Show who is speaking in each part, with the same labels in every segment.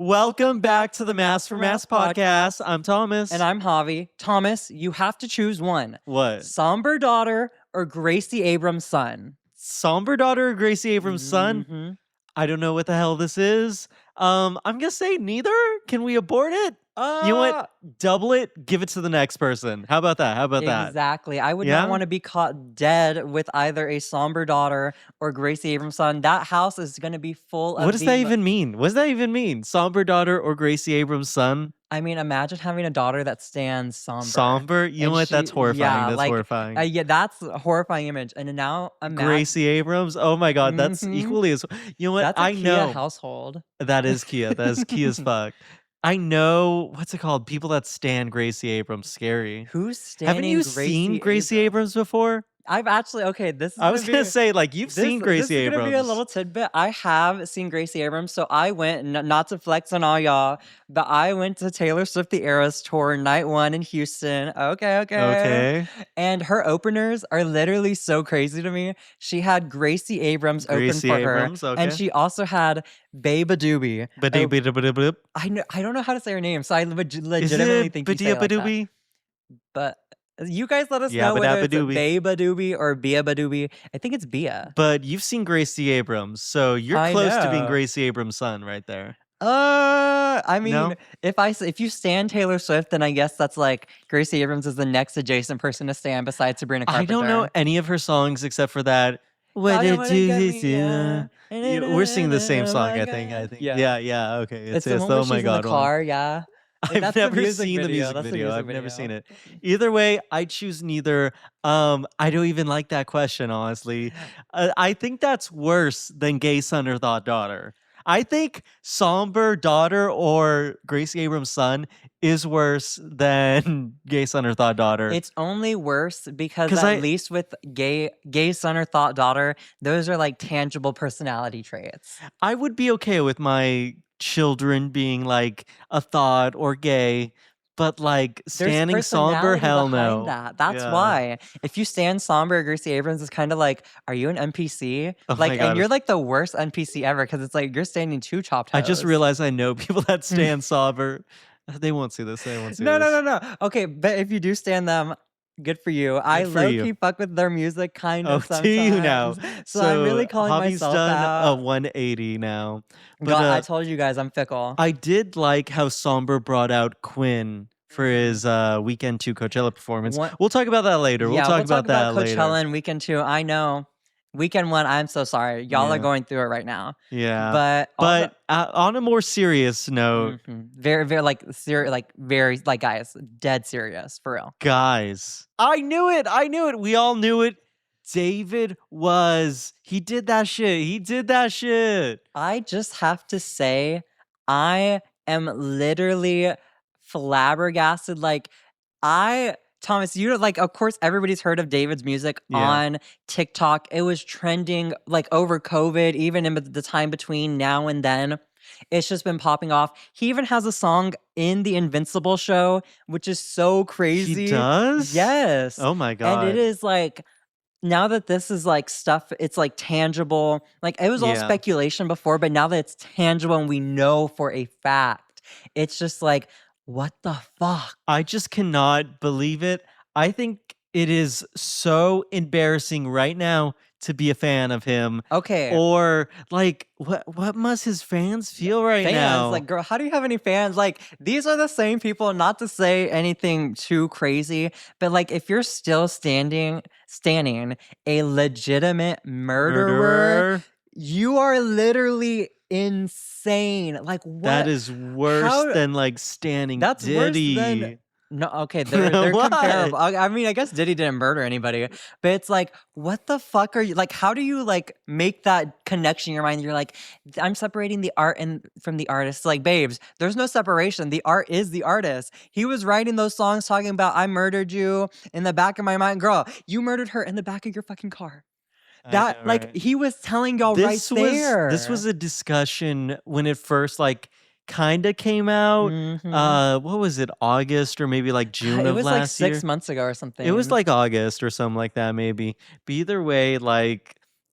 Speaker 1: Welcome back to the Masc4Masc podcast. I'm Thomas.
Speaker 2: And I'm Javi. Thomas, you have to choose one.
Speaker 1: What?
Speaker 2: Sombr Daughter or Gracie Abrams Son?
Speaker 1: Sombr Daughter or Gracie Abrams Son?
Speaker 2: Mhm.
Speaker 1: I don't know what the hell this is. I'm gonna say neither. Can we abort it? You know what? Double it, give it to the next person. How about that?
Speaker 2: Exactly. I would
Speaker 1: Yeah?
Speaker 2: not want to be caught dead with either a Sombr Daughter or Gracie Abrams Son. That house is going to be full of
Speaker 1: What does that even mean? What does that even mean? Sombr Daughter or Gracie Abrams Son?
Speaker 2: I mean, imagine having a daughter that stands somber.
Speaker 1: Somber? You know what? That's horrifying. That's horrifying.
Speaker 2: Yeah, that's a horrifying image. And now imagine
Speaker 1: Gracie Abrams? Oh my god, that's equally as... You know what?
Speaker 2: that's a Kia household.
Speaker 1: That is Kia. That is Kia as fuck. I know, what's it called? People that stan Gracie Abrams. Scary.
Speaker 2: Who's standing
Speaker 1: Haven't you seen Gracie Abrams before?
Speaker 2: I've actually, okay, this is
Speaker 1: I was going to say, like, you've seen Gracie Abrams.
Speaker 2: This is going to be a little tidbit. I have seen Gracie Abrams. So I went, not to flex on all y'all, but I went to Taylor Swift The Eras Tour night 1 in Houston. Okay. And her openers are literally so crazy to me. She had Gracie Abrams open for her. And she also had Babe Doobie. I don't know how to say her name, so I legitimately think you say it like that. But you guys let us know whether it's Babe Doobie or Bia Badoobie. I think it's Bia.
Speaker 1: But you've seen Gracie Abrams, so you're close to being Gracie Abrams' son right there.
Speaker 2: I mean, if you stan Taylor Swift, then I guess that's like Gracie Abrams is the next adjacent person to stan besides Sabrina Carpenter.
Speaker 1: I don't know any of her songs except for that. What did you We're singing the same song, I think. Yeah. Okay.
Speaker 2: It's the one where she's in the car, yeah.
Speaker 1: I've never seen the music video. I've never seen it. Either way, I choose neither. I don't even like that question, honestly. I think that's worse than Gay Son or Thought Daughter. I think Sombr Daughter or Gracie Abrams Son is worse than Gay Son or Thought Daughter.
Speaker 2: It's only worse because at least with Gay Son or Thought Daughter, those are like tangible personality traits.
Speaker 1: I would be okay with my children being like a thought or gay, but like standing Sombr, hell no.
Speaker 2: That's why. If you stand Sombr or Gracie Abrams, it's kind of like, are you an NPC? And you're like the worst NPC ever because it's like you're standing two chopped toes.
Speaker 1: I just realized I know people that stand Sombr. They won't see this.
Speaker 2: No. Okay, but if you do stand them, good for you. I low-key fuck with their music kind of sometimes.
Speaker 1: Do you now?
Speaker 2: So I'm really calling
Speaker 1: Javi's
Speaker 2: myself
Speaker 1: done
Speaker 2: out.
Speaker 1: a 180 now.
Speaker 2: But I told you guys I'm fickle.
Speaker 1: I did like how Sombr brought out Quinn for his Weekend 2 Coachella performance. We'll talk about that later.
Speaker 2: We'll talk about that later. Coachella and Weekend 2. I know. Weekend 1, I'm so sorry. Y'all are going through it right now.
Speaker 1: Yeah. But on a more serious note.
Speaker 2: Very, guys, dead serious, for real.
Speaker 1: Guys, I knew it. We all knew it. David he did that shit.
Speaker 2: I just have to say, I am literally flabbergasted. Thomas, of course, everybody's heard of David's music on TikTok. It was trending over COVID, even in the time between now and then. It's just been popping off. He even has a song in the Invincible show, which is so crazy.
Speaker 1: He does?
Speaker 2: Yes.
Speaker 1: Oh my God.
Speaker 2: And it is now that this is stuff, it's tangible. It was all speculation before, but now that it's tangible and we know for a fact, it's just what the fuck?
Speaker 1: I just cannot believe it. I think it is so embarrassing right now to be a fan of him.
Speaker 2: Okay.
Speaker 1: Or what must his fans feel now?
Speaker 2: Girl, how do you have any fans? These are the same people, not to say anything too crazy, but if you're still standing a legitimate murderer, you are literally insane. What?
Speaker 1: That is worse than standing
Speaker 2: that's
Speaker 1: Diddy.
Speaker 2: Worse than, no, okay, they're comparable. I mean, I guess Diddy didn't murder anybody, but it's what the fuck are you how do you make that connection in your mind? You're I'm separating the art from the artist. Babes, there's no separation. The art is the artist. He was writing those songs talking about I murdered you in the back of my mind. Girl, you murdered her in the back of your fucking car. That know, right? He was telling y'all right there.
Speaker 1: This was a discussion when it first kind of came out. What was it, August or maybe June of last year?
Speaker 2: It was 6 months ago or something.
Speaker 1: It was August or something like that maybe. But either way,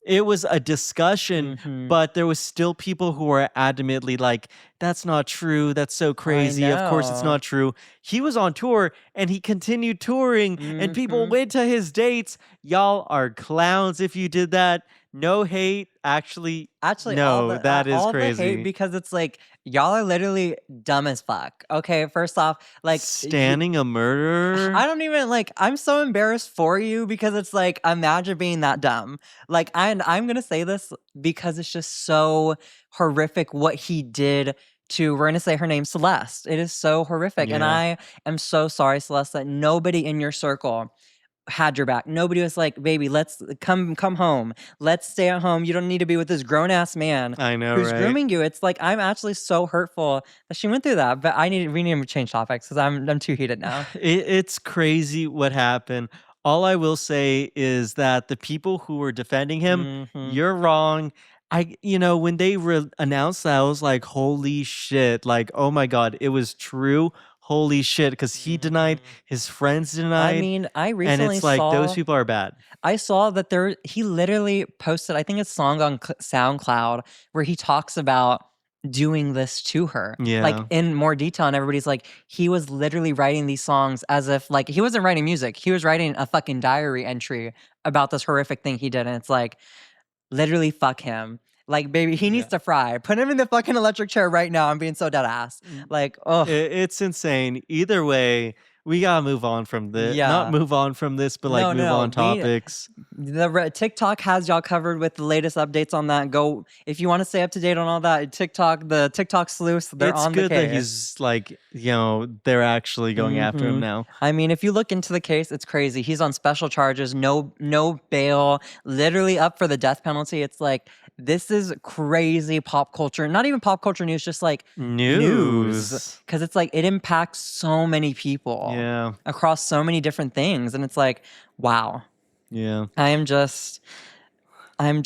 Speaker 1: it was a discussion, but there was still people who were adamantly like, that's not true. That's so crazy. Of course it's not true. He was on tour and he continued touring and people went to his dates. Y'all are clowns if you did that. No hate. Actually, no, that is
Speaker 2: all
Speaker 1: crazy.
Speaker 2: The hate because it's like, y'all are literally dumb as fuck. Okay, first off, like
Speaker 1: standing a murderer.
Speaker 2: I don't even like. I'm so embarrassed for you because it's like, imagine being that dumb. Like, and I'm gonna say this because it's just so horrific what he did to. We're gonna say her name, Celeste. It is so horrific, and I am so sorry, Celeste, that nobody in your circle had your back. Nobody was like, baby, let's come home. Let's stay at home. You don't need to be with this grown-ass man who's grooming you. It's like, I'm actually so hurtful that she went through that. But we need to change topics because I'm too heated now.
Speaker 1: It's crazy what happened. All I will say is that the people who were defending him, you're wrong. When they announced that, I was like, holy shit. Like, oh my God, it was true. Holy shit, because he denied, his friends denied.
Speaker 2: I mean, I recently
Speaker 1: and it's like, those people are bad.
Speaker 2: I saw that he literally posted, I think, a song on SoundCloud where he talks about doing this to her, like in more detail. And everybody's like, he was literally writing these songs as if like he wasn't writing music. He was writing a fucking diary entry about this horrific thing he did. And it's like, literally, fuck him. Like, baby, he needs to fry. Put him in the fucking electric chair right now. I'm being so dead ass. Like, oh,
Speaker 1: it's insane. Either way, we gotta move on from this. Not move on from this, but like move on topics.
Speaker 2: The TikTok has y'all covered with the latest updates on that. Go if you want to stay up to date on all that. The TikTok sleuths, they're on the case. It's good
Speaker 1: that he's like, they're actually going after him now.
Speaker 2: I mean, if you look into the case, it's crazy. He's on special charges, no bail, literally up for the death penalty. It's like, this is crazy pop culture. Not even pop culture news, just like news. Because it's like, it impacts so many people across so many different things. And it's like, wow.
Speaker 1: Yeah.
Speaker 2: I'm just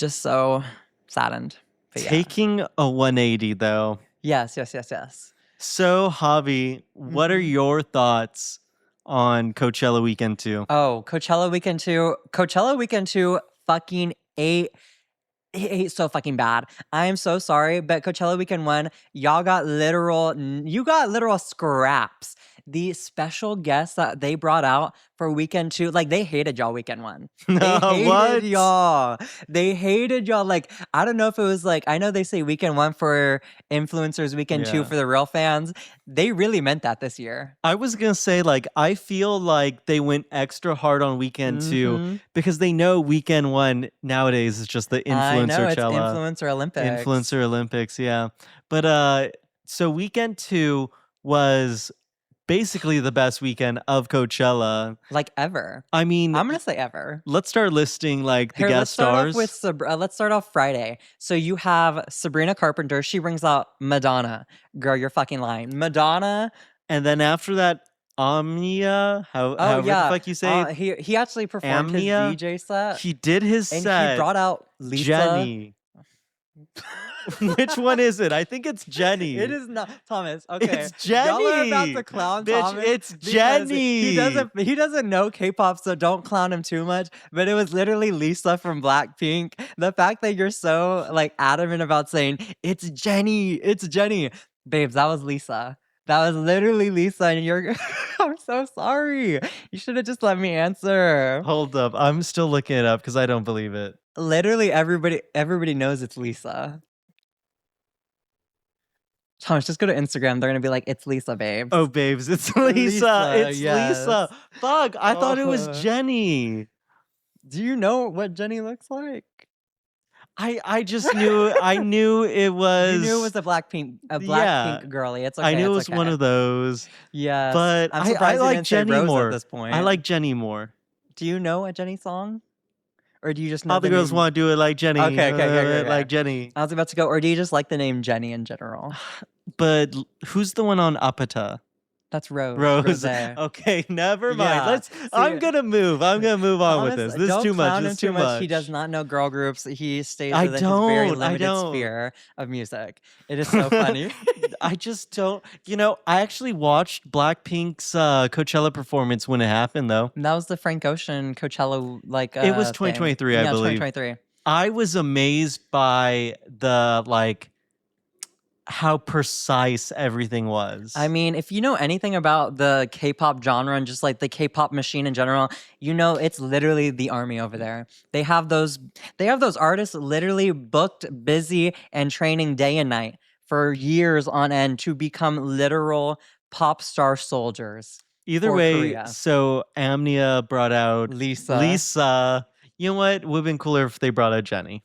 Speaker 2: so saddened.
Speaker 1: Taking a 180 though.
Speaker 2: Yes.
Speaker 1: So, Javi, what are your thoughts on Coachella Weekend 2?
Speaker 2: Oh, Coachella Weekend 2. Coachella Weekend 2 fucking ate so fucking bad. I am so sorry, but Coachella Weekend 1, you got literal scraps. The special guests that they brought out for Weekend 2, like, they hated y'all Weekend 1. They hated y'all. They hated y'all. Like, I don't know if it was like, I know they say Weekend 1 for influencers, Weekend 2 for the real fans. They really meant that this year.
Speaker 1: I was gonna say, like, I feel like they went extra hard on Weekend 2 because they know Weekend 1 nowadays is just the influencer
Speaker 2: it's Influencer Olympics.
Speaker 1: Influencer Olympics, yeah. But so Weekend 2 was basically the best weekend of Coachella,
Speaker 2: like ever.
Speaker 1: I mean,
Speaker 2: I'm gonna say ever.
Speaker 1: Let's start listing like the guest stars.
Speaker 2: Let's start off Friday. So you have Sabrina Carpenter. She brings out Madonna. Girl, you're fucking lying. Madonna,
Speaker 1: and then after that, Omnia. However the fuck you say.
Speaker 2: He actually performed his DJ set.
Speaker 1: He did his
Speaker 2: and
Speaker 1: set.
Speaker 2: He brought out Lisa.
Speaker 1: Jenny. Which one is it? I think it's Jenny.
Speaker 2: It is not Thomas. Okay,
Speaker 1: it's Jenny.
Speaker 2: Y'all are about to clown Thomas.
Speaker 1: It's Jenny.
Speaker 2: He doesn't know K-pop, so don't clown him too much. But it was literally Lisa from BLACKPINK. The fact that you're so like adamant about saying it's Jenny, babes, that was Lisa. That was literally Lisa, and you're. I'm so sorry. You should have just let me answer.
Speaker 1: Hold up, I'm still looking it up because I don't believe it.
Speaker 2: Literally, everybody knows it's Lisa. Thomas, just go to Instagram. They're gonna be like, "It's Lisa, babes."
Speaker 1: Oh, babes, it's Lisa. It's Lisa. Fuck, I thought it was Jenny.
Speaker 2: Do you know what Jenny looks like?
Speaker 1: I just knew. I knew it was.
Speaker 2: You knew it was a Blackpink girly. It's okay.
Speaker 1: I knew it was one of those.
Speaker 2: Yeah,
Speaker 1: but I like Jenny more.
Speaker 2: At this point.
Speaker 1: I like Jenny more.
Speaker 2: Do you know a Jenny song? Or do you just know
Speaker 1: all the girls want to do it like Jenny?
Speaker 2: Okay.
Speaker 1: Like Jenny.
Speaker 2: I was about to go. Or do you just like the name Jenny in general?
Speaker 1: But who's the one on Apata?
Speaker 2: That's Rose.
Speaker 1: Rose. Okay, never mind. I'm gonna move. I'm gonna move on with this. This is too much. This is too much.
Speaker 2: He does not know girl groups. He stays within his very limited sphere of music. It is so funny.
Speaker 1: I just don't. I actually watched BLACKPINK's Coachella performance when it happened, though.
Speaker 2: And that was the Frank Ocean Coachella, like.
Speaker 1: It was 2023, I believe.
Speaker 2: 2023.
Speaker 1: I was amazed by the how precise everything was.
Speaker 2: I mean, if you know anything about the K-pop genre and just like the K-pop machine in general, you know it's literally the army over there. They have those artists literally booked, busy, and training day and night for years on end to become literal pop star soldiers.
Speaker 1: Either
Speaker 2: for
Speaker 1: way,
Speaker 2: Korea.
Speaker 1: so Amnia brought out
Speaker 2: Lisa.
Speaker 1: You know what? Would have been cooler if they brought out Jennie.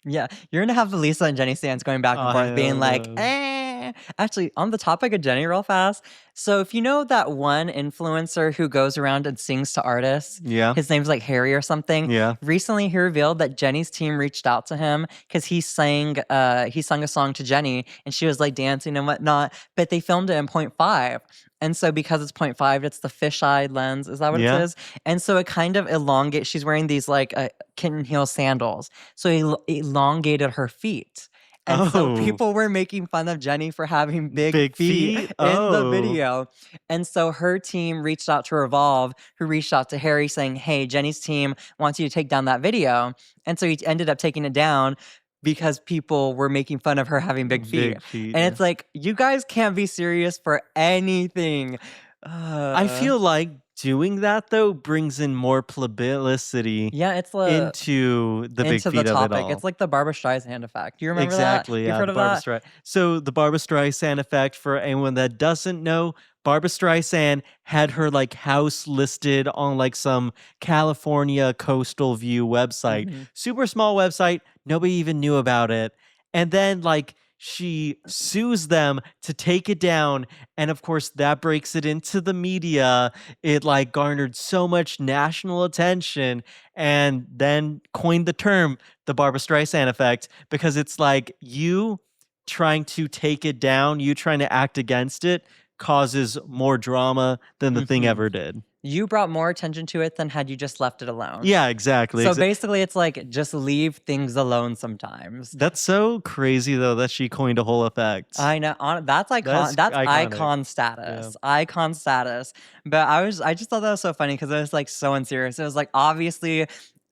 Speaker 2: Yeah, you're gonna have the Lisa and Jennie stands going back and forth, being like,
Speaker 1: know.
Speaker 2: eh. Actually, on the topic of Jennie, real fast. So, if you know that one influencer who goes around and sings to artists,
Speaker 1: Yeah.
Speaker 2: his name's like Harry or something.
Speaker 1: Yeah.
Speaker 2: Recently, he revealed that Jennie's team reached out to him because he sung a song to Jennie, and she was like dancing and whatnot. But they filmed it in 0.5. And so because it's 0.5, it's the fisheye lens. Is that what
Speaker 1: Yeah.
Speaker 2: it is? And so it kind of elongates. She's wearing these like kitten heel sandals. So it elongated her feet. And so people were making fun of Jennie for having big feet in the video. And so her team reached out to Revolve, who reached out to Harry saying, hey, Jennie's team wants you to take down that video. And so he ended up taking it down because people were making fun of her having big feet. And it's like, you guys can't be serious for anything.
Speaker 1: I feel like doing that though brings in more publicity.
Speaker 2: Yeah, it's
Speaker 1: into the big feet
Speaker 2: topic.
Speaker 1: of it all.
Speaker 2: It's like the Barbra Streisand effect. Do you remember
Speaker 1: exactly,
Speaker 2: that?
Speaker 1: Yeah,
Speaker 2: You've heard of that?
Speaker 1: So the Barbra Streisand effect, for anyone that doesn't know, Barbra Streisand had her like house listed on like some California Coastal View website.
Speaker 2: Mm-hmm.
Speaker 1: Super small website. Nobody even knew about it. And then like she sues them to take it down. And of course, that breaks it into the media. It like garnered so much national attention and then coined the term the Barbra Streisand effect, because it's like you trying to take it down, you trying to act against it causes more drama than the thing ever did.
Speaker 2: You brought more attention to it than had you just left it alone.
Speaker 1: Yeah, exactly.
Speaker 2: So basically, it's like, just leave things alone sometimes.
Speaker 1: That's so crazy, though, that she coined a whole effect.
Speaker 2: I know. That's icon. That's icon status. Yeah. Icon status. But I just thought that was so funny because it was like so unserious. It was like, obviously,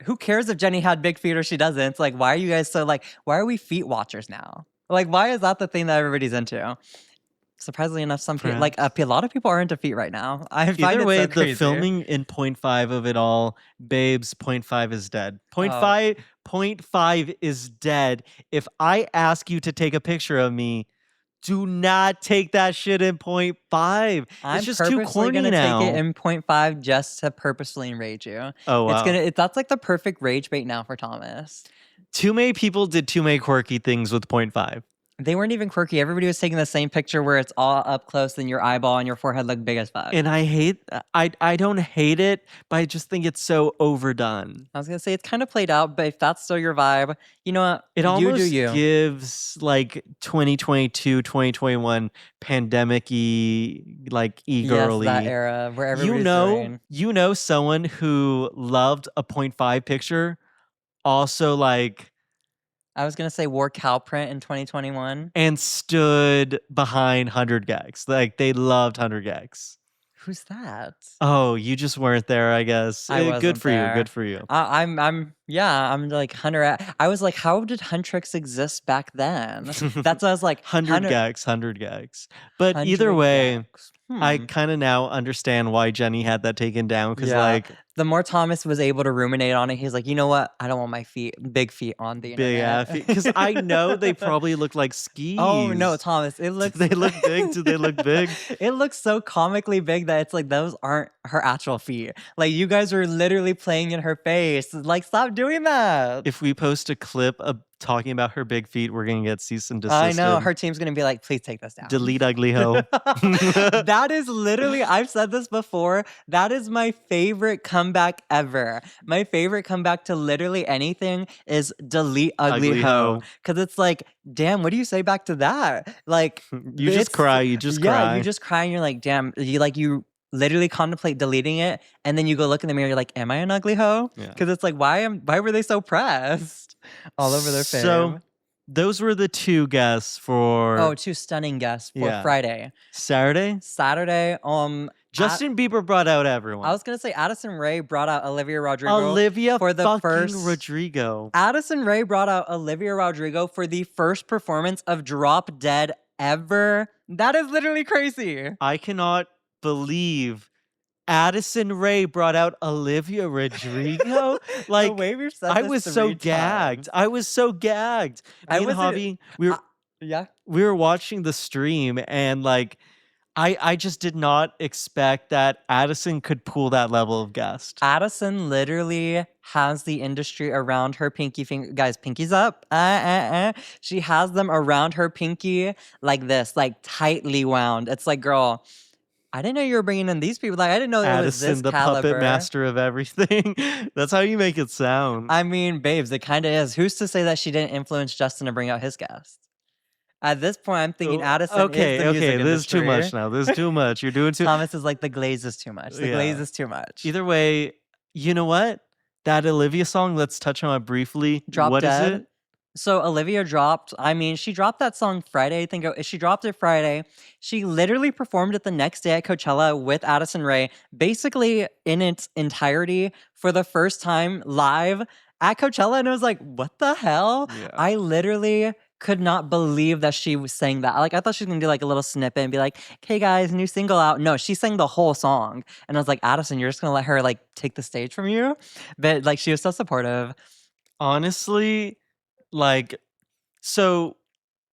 Speaker 2: who cares if Jennie had big feet or she doesn't? It's like, why are you guys so like, why are we feet watchers now? Like, why is that the thing that everybody's into? Surprisingly enough, some people, like a lot of people are into feet right now. I find
Speaker 1: Either way,
Speaker 2: it so crazy.
Speaker 1: The filming in 0.5 of it all, babes, 0.5 is dead. 0.5 is dead. If I ask you to take a picture of me, do not take that shit in 0.5. It's just too corny now.
Speaker 2: Take it in 0.5 just to purposely enrage you.
Speaker 1: Oh wow,
Speaker 2: that's like the perfect rage bait now for Thomas.
Speaker 1: Too many people did too many quirky things with 0.5.
Speaker 2: They weren't even quirky. Everybody was taking the same picture where it's all up close and your eyeball and your forehead look big as fuck.
Speaker 1: And I don't hate it, but I just think it's so overdone.
Speaker 2: I was going to say it's kind of played out, but if that's still your vibe, you know what?
Speaker 1: It almost gives like 2022, 2021 pandemic-y, like e-girly.
Speaker 2: Yes, that era where everybody's
Speaker 1: you know someone who loved a 0.5 picture, also like...
Speaker 2: I was going to say wore cow print in 2021.
Speaker 1: And stood behind 100 gags. Like, they loved 100 gags.
Speaker 2: Who's that?
Speaker 1: Oh, you just weren't there, I guess. Good for you. Good for you.
Speaker 2: I'm like Hunter. I was like, how did Huntrix exist back then? That's what I was like.
Speaker 1: 100 gags. But either way, I kind of now understand why Jennie had that taken down. Because like...
Speaker 2: The more Thomas was able to ruminate on it, he's like, you know what? I don't want my big feet on the internet.
Speaker 1: Big feet. Because I know they probably look like skis.
Speaker 2: Oh, no, Thomas. They look
Speaker 1: big. Do they look big?
Speaker 2: It looks so comically big that it's like, those aren't her actual feet. Like, you guys are literally playing in her face. Like, stop doing that.
Speaker 1: If we post a clip of talking about her big feet, we're going to get cease and desist.
Speaker 2: I know. Her team's going to be like, please take this down.
Speaker 1: Delete ugly hoe.
Speaker 2: That is literally, I've said this before, that is my favorite comeback ever. My favorite comeback to literally anything is delete ugly hoe. Because it's like, damn, what do you say back to that? Like,
Speaker 1: you just cry. You just cry.
Speaker 2: Yeah, you just cry and you're like, damn, you literally contemplate deleting it, and then you go look in the mirror, you're like, am I an ugly hoe? Because it's like, why were they so pressed all over their face?
Speaker 1: So those were the two guests for...
Speaker 2: Oh, two stunning guests for Friday.
Speaker 1: Saturday? Justin Bieber brought out everyone.
Speaker 2: I was gonna say Addison Rae brought out Olivia Rodrigo.
Speaker 1: Rodrigo.
Speaker 2: Addison Rae brought out Olivia Rodrigo for the first performance of Drop Dead ever. That is literally crazy.
Speaker 1: I cannot believe Addison Rae brought out Olivia Rodrigo.
Speaker 2: Like, the way we've said
Speaker 1: I was so gagged. I was so gagged. Me and Javi, we were watching the stream, and like, I just did not expect that Addison could pull that level of guest.
Speaker 2: Addison literally has the industry around her pinky finger. Guys, pinkies up. She has them around her pinky like this, like tightly wound. It's like, girl, I didn't know you were bringing in these people. Like, I didn't know it was this
Speaker 1: the
Speaker 2: caliber.
Speaker 1: Puppet master of everything. That's how you make it sound.
Speaker 2: I mean, babes, it kind of is. Who's to say that she didn't influence Justin to bring out his guest? At this point, I'm thinking Addison is the music industry.
Speaker 1: This is too much now. This is too much. You're doing too...
Speaker 2: Thomas is like, the glaze is too much. The glaze is too much.
Speaker 1: Either way, you know what? That Olivia song, let's touch on it briefly.
Speaker 2: Drop Dead.
Speaker 1: Is it?
Speaker 2: So Olivia dropped, she dropped that song Friday. I think she dropped it Friday. She literally performed it the next day at Coachella with Addison Rae, basically in its entirety for the first time live at Coachella. And it was like, what the hell? Yeah. I literally could not believe that she was saying that. Like, I thought she was gonna do like a little snippet and be like, "Hey guys, new single out." No, she sang the whole song. And I was like, Addison, you're just gonna let her like take the stage from you? But like, she was so supportive.
Speaker 1: Honestly, like, so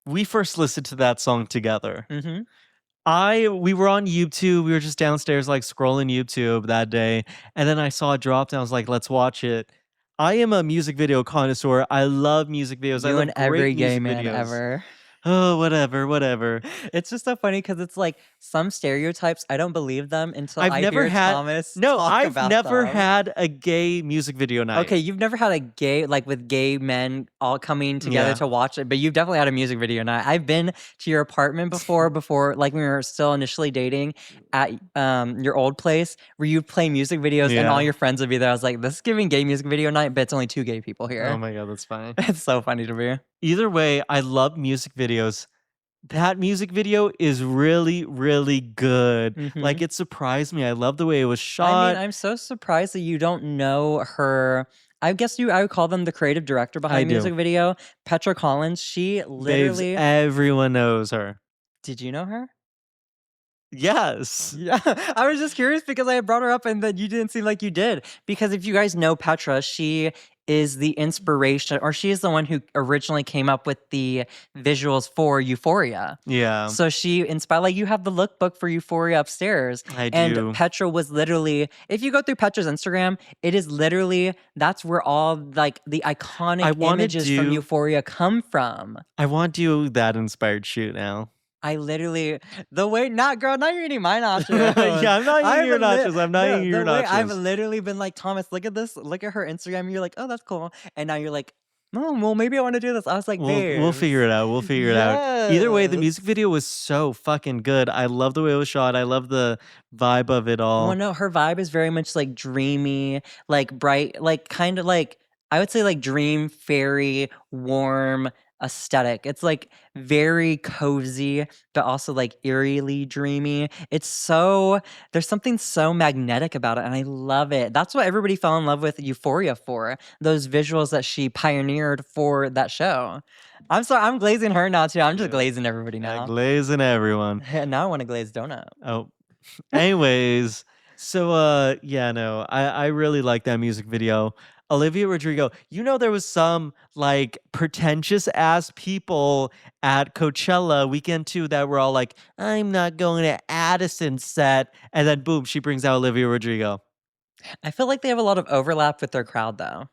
Speaker 1: we first listened to that song together. We were on YouTube. We were just downstairs like scrolling YouTube that day. And then I saw it drop and I was like, let's watch it. I am a music video connoisseur. I love music videos. I love
Speaker 2: every gay man ever.
Speaker 1: Oh, whatever.
Speaker 2: It's just so funny because it's like some stereotypes, I don't believe them until I've never
Speaker 1: had a gay music video night.
Speaker 2: Okay, you've never had a gay, like with gay men all coming together to watch it, but you've definitely had a music video night. I've been to your apartment before like when we were still initially dating at your old place where you'd play music videos and all your friends would be there. I was like, this is giving gay music video night, but it's only 2 gay people here.
Speaker 1: Oh my God, that's fine.
Speaker 2: It's so funny to me.
Speaker 1: Either way, I love music videos. That music video is really, really good. Like, it surprised me. I love the way it was shot.
Speaker 2: I mean, I'm so surprised that you don't know her. I guess I would call them the creative director behind music video. Petra Collins. She literally...
Speaker 1: Babes, everyone knows her.
Speaker 2: Did you know her?
Speaker 1: Yes.
Speaker 2: Yeah. I was just curious because I had brought her up and then you didn't seem like you did. Because if you guys know Petra, she is the inspiration, or she is the one who originally came up with the visuals for Euphoria.
Speaker 1: Yeah.
Speaker 2: So she inspired, like, you have the lookbook for Euphoria upstairs.
Speaker 1: I do.
Speaker 2: And Petra was literally, if you go through Petra's Instagram, it is literally, that's where all like the iconic images from Euphoria come from.
Speaker 1: I want to do that inspired shoot now.
Speaker 2: I literally, the way, not girl, now you're eating my nachos.
Speaker 1: Yeah, I'm not eating your nachos. I'm not eating your nachos.
Speaker 2: I've literally been like, Thomas, look at this. Look at her Instagram. And you're like, oh, that's cool. And now you're like, oh, well, maybe I want to do this. I was like, babe.
Speaker 1: We'll figure it out. We'll figure it out. Either way, the music video was so fucking good. I love the way it was shot. I love the vibe of it all.
Speaker 2: Well, no, her vibe is very much like dreamy, like bright, like kind of like, I would say like dream, fairy, warm aesthetic. It's like very cozy, but also like eerily dreamy. It's so, there's something so magnetic about it, and I love it. That's what everybody fell in love with Euphoria for, those visuals that she pioneered for that show. I'm sorry, I'm glazing her now too. I'm just glazing everybody now.
Speaker 1: Glazing everyone.
Speaker 2: Now I want to glaze donut.
Speaker 1: Oh. Anyways, so I really like that music video. Olivia Rodrigo, you know, there was some like pretentious ass people at Coachella Weekend 2 that were all like, I'm not going to Addison's set. And then boom, she brings out Olivia Rodrigo.
Speaker 2: I feel like they have a lot of overlap with their crowd though.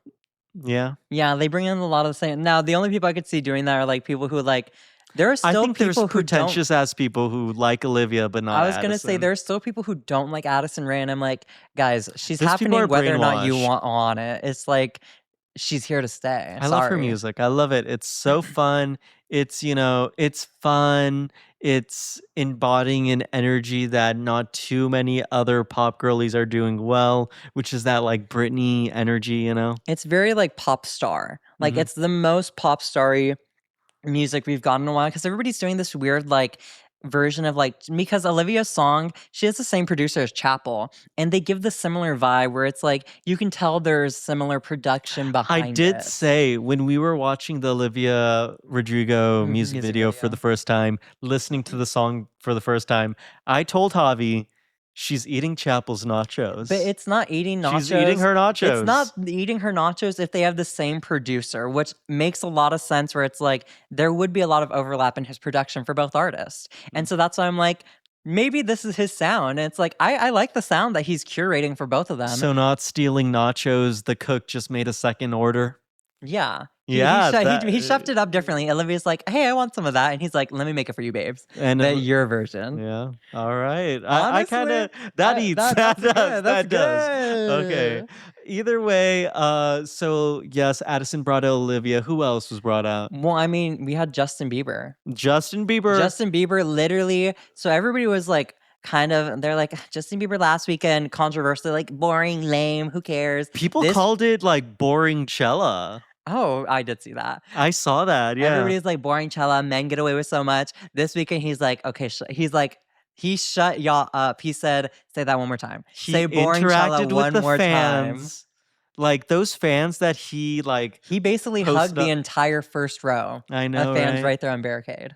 Speaker 1: Yeah.
Speaker 2: Yeah, they bring in a lot of the same. Now, the only people I could see doing that are like people who like, there are still
Speaker 1: I think
Speaker 2: people
Speaker 1: there's pretentious ass people who like Olivia, but not
Speaker 2: I was going to say, there are still people who don't like Addison Rae, and I'm like, guys, she's happening whether or not you want it. It's like, she's here to stay.
Speaker 1: I love her music. I love it. It's so fun. It's, you know, it's fun. It's embodying an energy that not too many other pop girlies are doing well, which is that like Britney energy, you know?
Speaker 2: It's very like pop star. Like, it's the most pop star-y music we've gotten in a while, because everybody's doing this weird like version of like, because Olivia's song, she has the same producer as Chapel, and they give the similar vibe where it's like you can tell there's similar production behind it.
Speaker 1: I did say when we were watching the Olivia Rodrigo music video for the first time, listening to the song for the first time, I told Javi she's eating Chapel's nachos.
Speaker 2: But it's not eating nachos.
Speaker 1: She's eating her nachos.
Speaker 2: It's not eating her nachos if they have the same producer, which makes a lot of sense where it's like there would be a lot of overlap in his production for both artists. And so that's why I'm like, maybe this is his sound. And it's like, I like the sound that he's curating for both of them.
Speaker 1: So not stealing nachos, the cook just made a second order?
Speaker 2: Yeah.
Speaker 1: Yeah.
Speaker 2: He shoved it up differently. Olivia's like, hey, I want some of that. And he's like, let me make it for you, babes.
Speaker 1: And
Speaker 2: your version.
Speaker 1: Yeah. All right.
Speaker 2: Honestly,
Speaker 1: I kind of, that eats. That does. That does. Okay. Either way, so yes, Addison brought out Olivia. Who else was brought out?
Speaker 2: Well, I mean, we had Justin Bieber.
Speaker 1: Justin Bieber literally,
Speaker 2: so everybody was like, they're like, Justin Bieber last weekend, controversial, like boring, lame, who cares?
Speaker 1: People called it like boring Coachella.
Speaker 2: Oh, I did see that.
Speaker 1: I saw that, yeah.
Speaker 2: Everybody's like, boring Coachella, men get away with so much. This weekend, he's like, okay, he shut y'all up. He said, say that one more time. Say boring Coachella one more time.
Speaker 1: Like those fans that he
Speaker 2: basically hugged the entire first row.
Speaker 1: I know,
Speaker 2: of fans right there on barricade.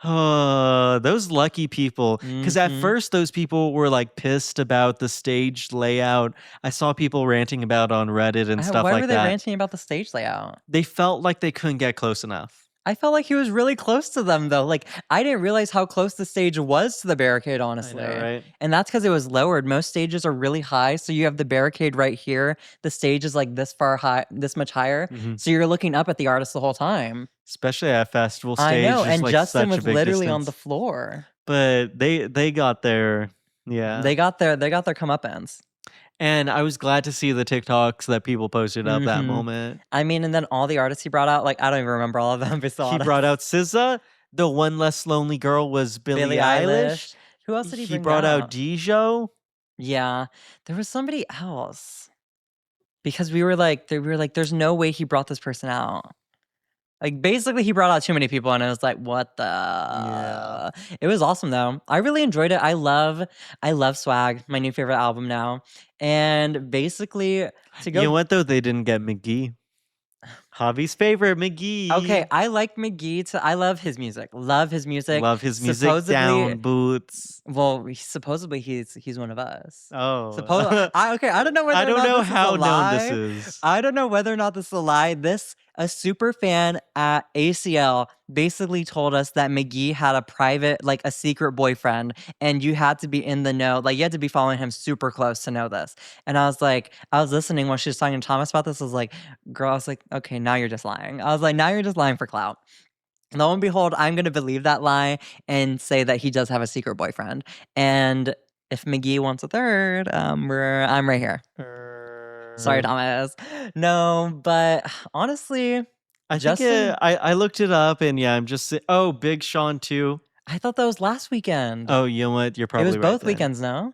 Speaker 1: Oh, those lucky people. Because at first, those people were like pissed about the stage layout. I saw people ranting about on Reddit and stuff like that.
Speaker 2: Why were they ranting about the stage layout?
Speaker 1: They felt like they couldn't get close enough.
Speaker 2: I felt like he was really close to them, though. Like, I didn't realize how close the stage was to the barricade, honestly.
Speaker 1: I know, right?
Speaker 2: And that's because it was lowered. Most stages are really high, so you have the barricade right here. The stage is like this much higher. So you're looking up at the artist the whole time.
Speaker 1: Especially at festival stage.
Speaker 2: I know, and
Speaker 1: like
Speaker 2: Justin was
Speaker 1: literally
Speaker 2: on the floor.
Speaker 1: But they got their, yeah.
Speaker 2: They got their comeuppance.
Speaker 1: And I was glad to see the TikToks that people posted up that moment.
Speaker 2: I mean, and then all the artists he brought out, like, I don't even remember all of them.
Speaker 1: He brought out SZA. The one less lonely girl was Billie Eilish.
Speaker 2: Who else did he bring out?
Speaker 1: He brought out Dijo.
Speaker 2: Yeah. There was somebody else. Because we were like, there's no way he brought this person out. Like, basically, he brought out too many people, and I was like, what the? Yeah. It was awesome, though. I really enjoyed it. I love Swag, my new favorite album now. And basically, to go...
Speaker 1: You know what, though? They didn't get McGee. Javi's favorite, McGee.
Speaker 2: Okay, I like McGee. I love his music. Love his music.
Speaker 1: Love his music. Supposedly, down boots.
Speaker 2: Well, supposedly he's one of us.
Speaker 1: Oh.
Speaker 2: I don't know whether
Speaker 1: I don't
Speaker 2: or not
Speaker 1: know
Speaker 2: this
Speaker 1: how
Speaker 2: is a lie.
Speaker 1: known this is.
Speaker 2: I don't know whether or not this is a lie. A super fan at ACL basically told us that McGee had a private, like a secret boyfriend, and you had to be in the know. Like, you had to be following him super close to know this. And I was listening when she was talking to Thomas about this. I was like, girl, okay, now you're just lying. I was like, now you're just lying for clout. Lo and behold, I'm going to believe that lie and say that he does have a secret boyfriend. And if McGee wants a third, I'm right here. Sorry, Thomas. No, but honestly,
Speaker 1: I looked it up, and yeah, I'm just Big Sean too.
Speaker 2: I thought that was last weekend.
Speaker 1: Oh, you know what? You're probably right.
Speaker 2: It was both weekends, no?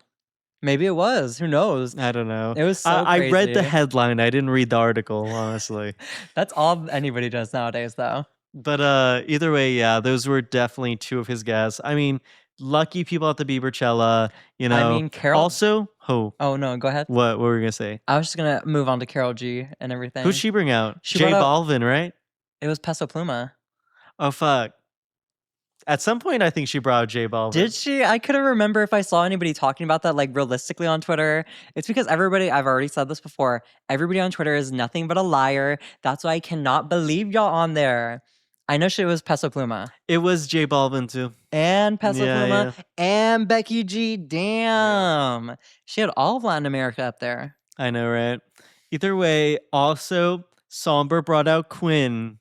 Speaker 2: Maybe it was. Who knows?
Speaker 1: I don't know.
Speaker 2: It was so crazy.
Speaker 1: I read the headline. I didn't read the article, honestly.
Speaker 2: That's all anybody does nowadays, though.
Speaker 1: But either way, yeah, those were definitely two of his guests. I mean, lucky people at the Biebercella, you know.
Speaker 2: I mean, Carol.
Speaker 1: Also,
Speaker 2: Oh, no, go ahead.
Speaker 1: What were we going to say?
Speaker 2: I was just going to move on to Karol G and everything.
Speaker 1: Who'd she bring out? J Balvin, right?
Speaker 2: It was Peso Pluma.
Speaker 1: Oh, fuck. At some point, I think she brought out J Balvin.
Speaker 2: Did she? I couldn't remember if I saw anybody talking about that, like, realistically on Twitter. It's because everybody, I've already said this before, everybody on Twitter is nothing but a liar. That's why I cannot believe y'all on there. I know she was Peso Pluma.
Speaker 1: It was J Balvin, too.
Speaker 2: And Peso Pluma. Yeah. And Becky G. Damn. Yeah. She had all of Latin America up there.
Speaker 1: I know, right? Either way, also, Sombr brought out Quinn.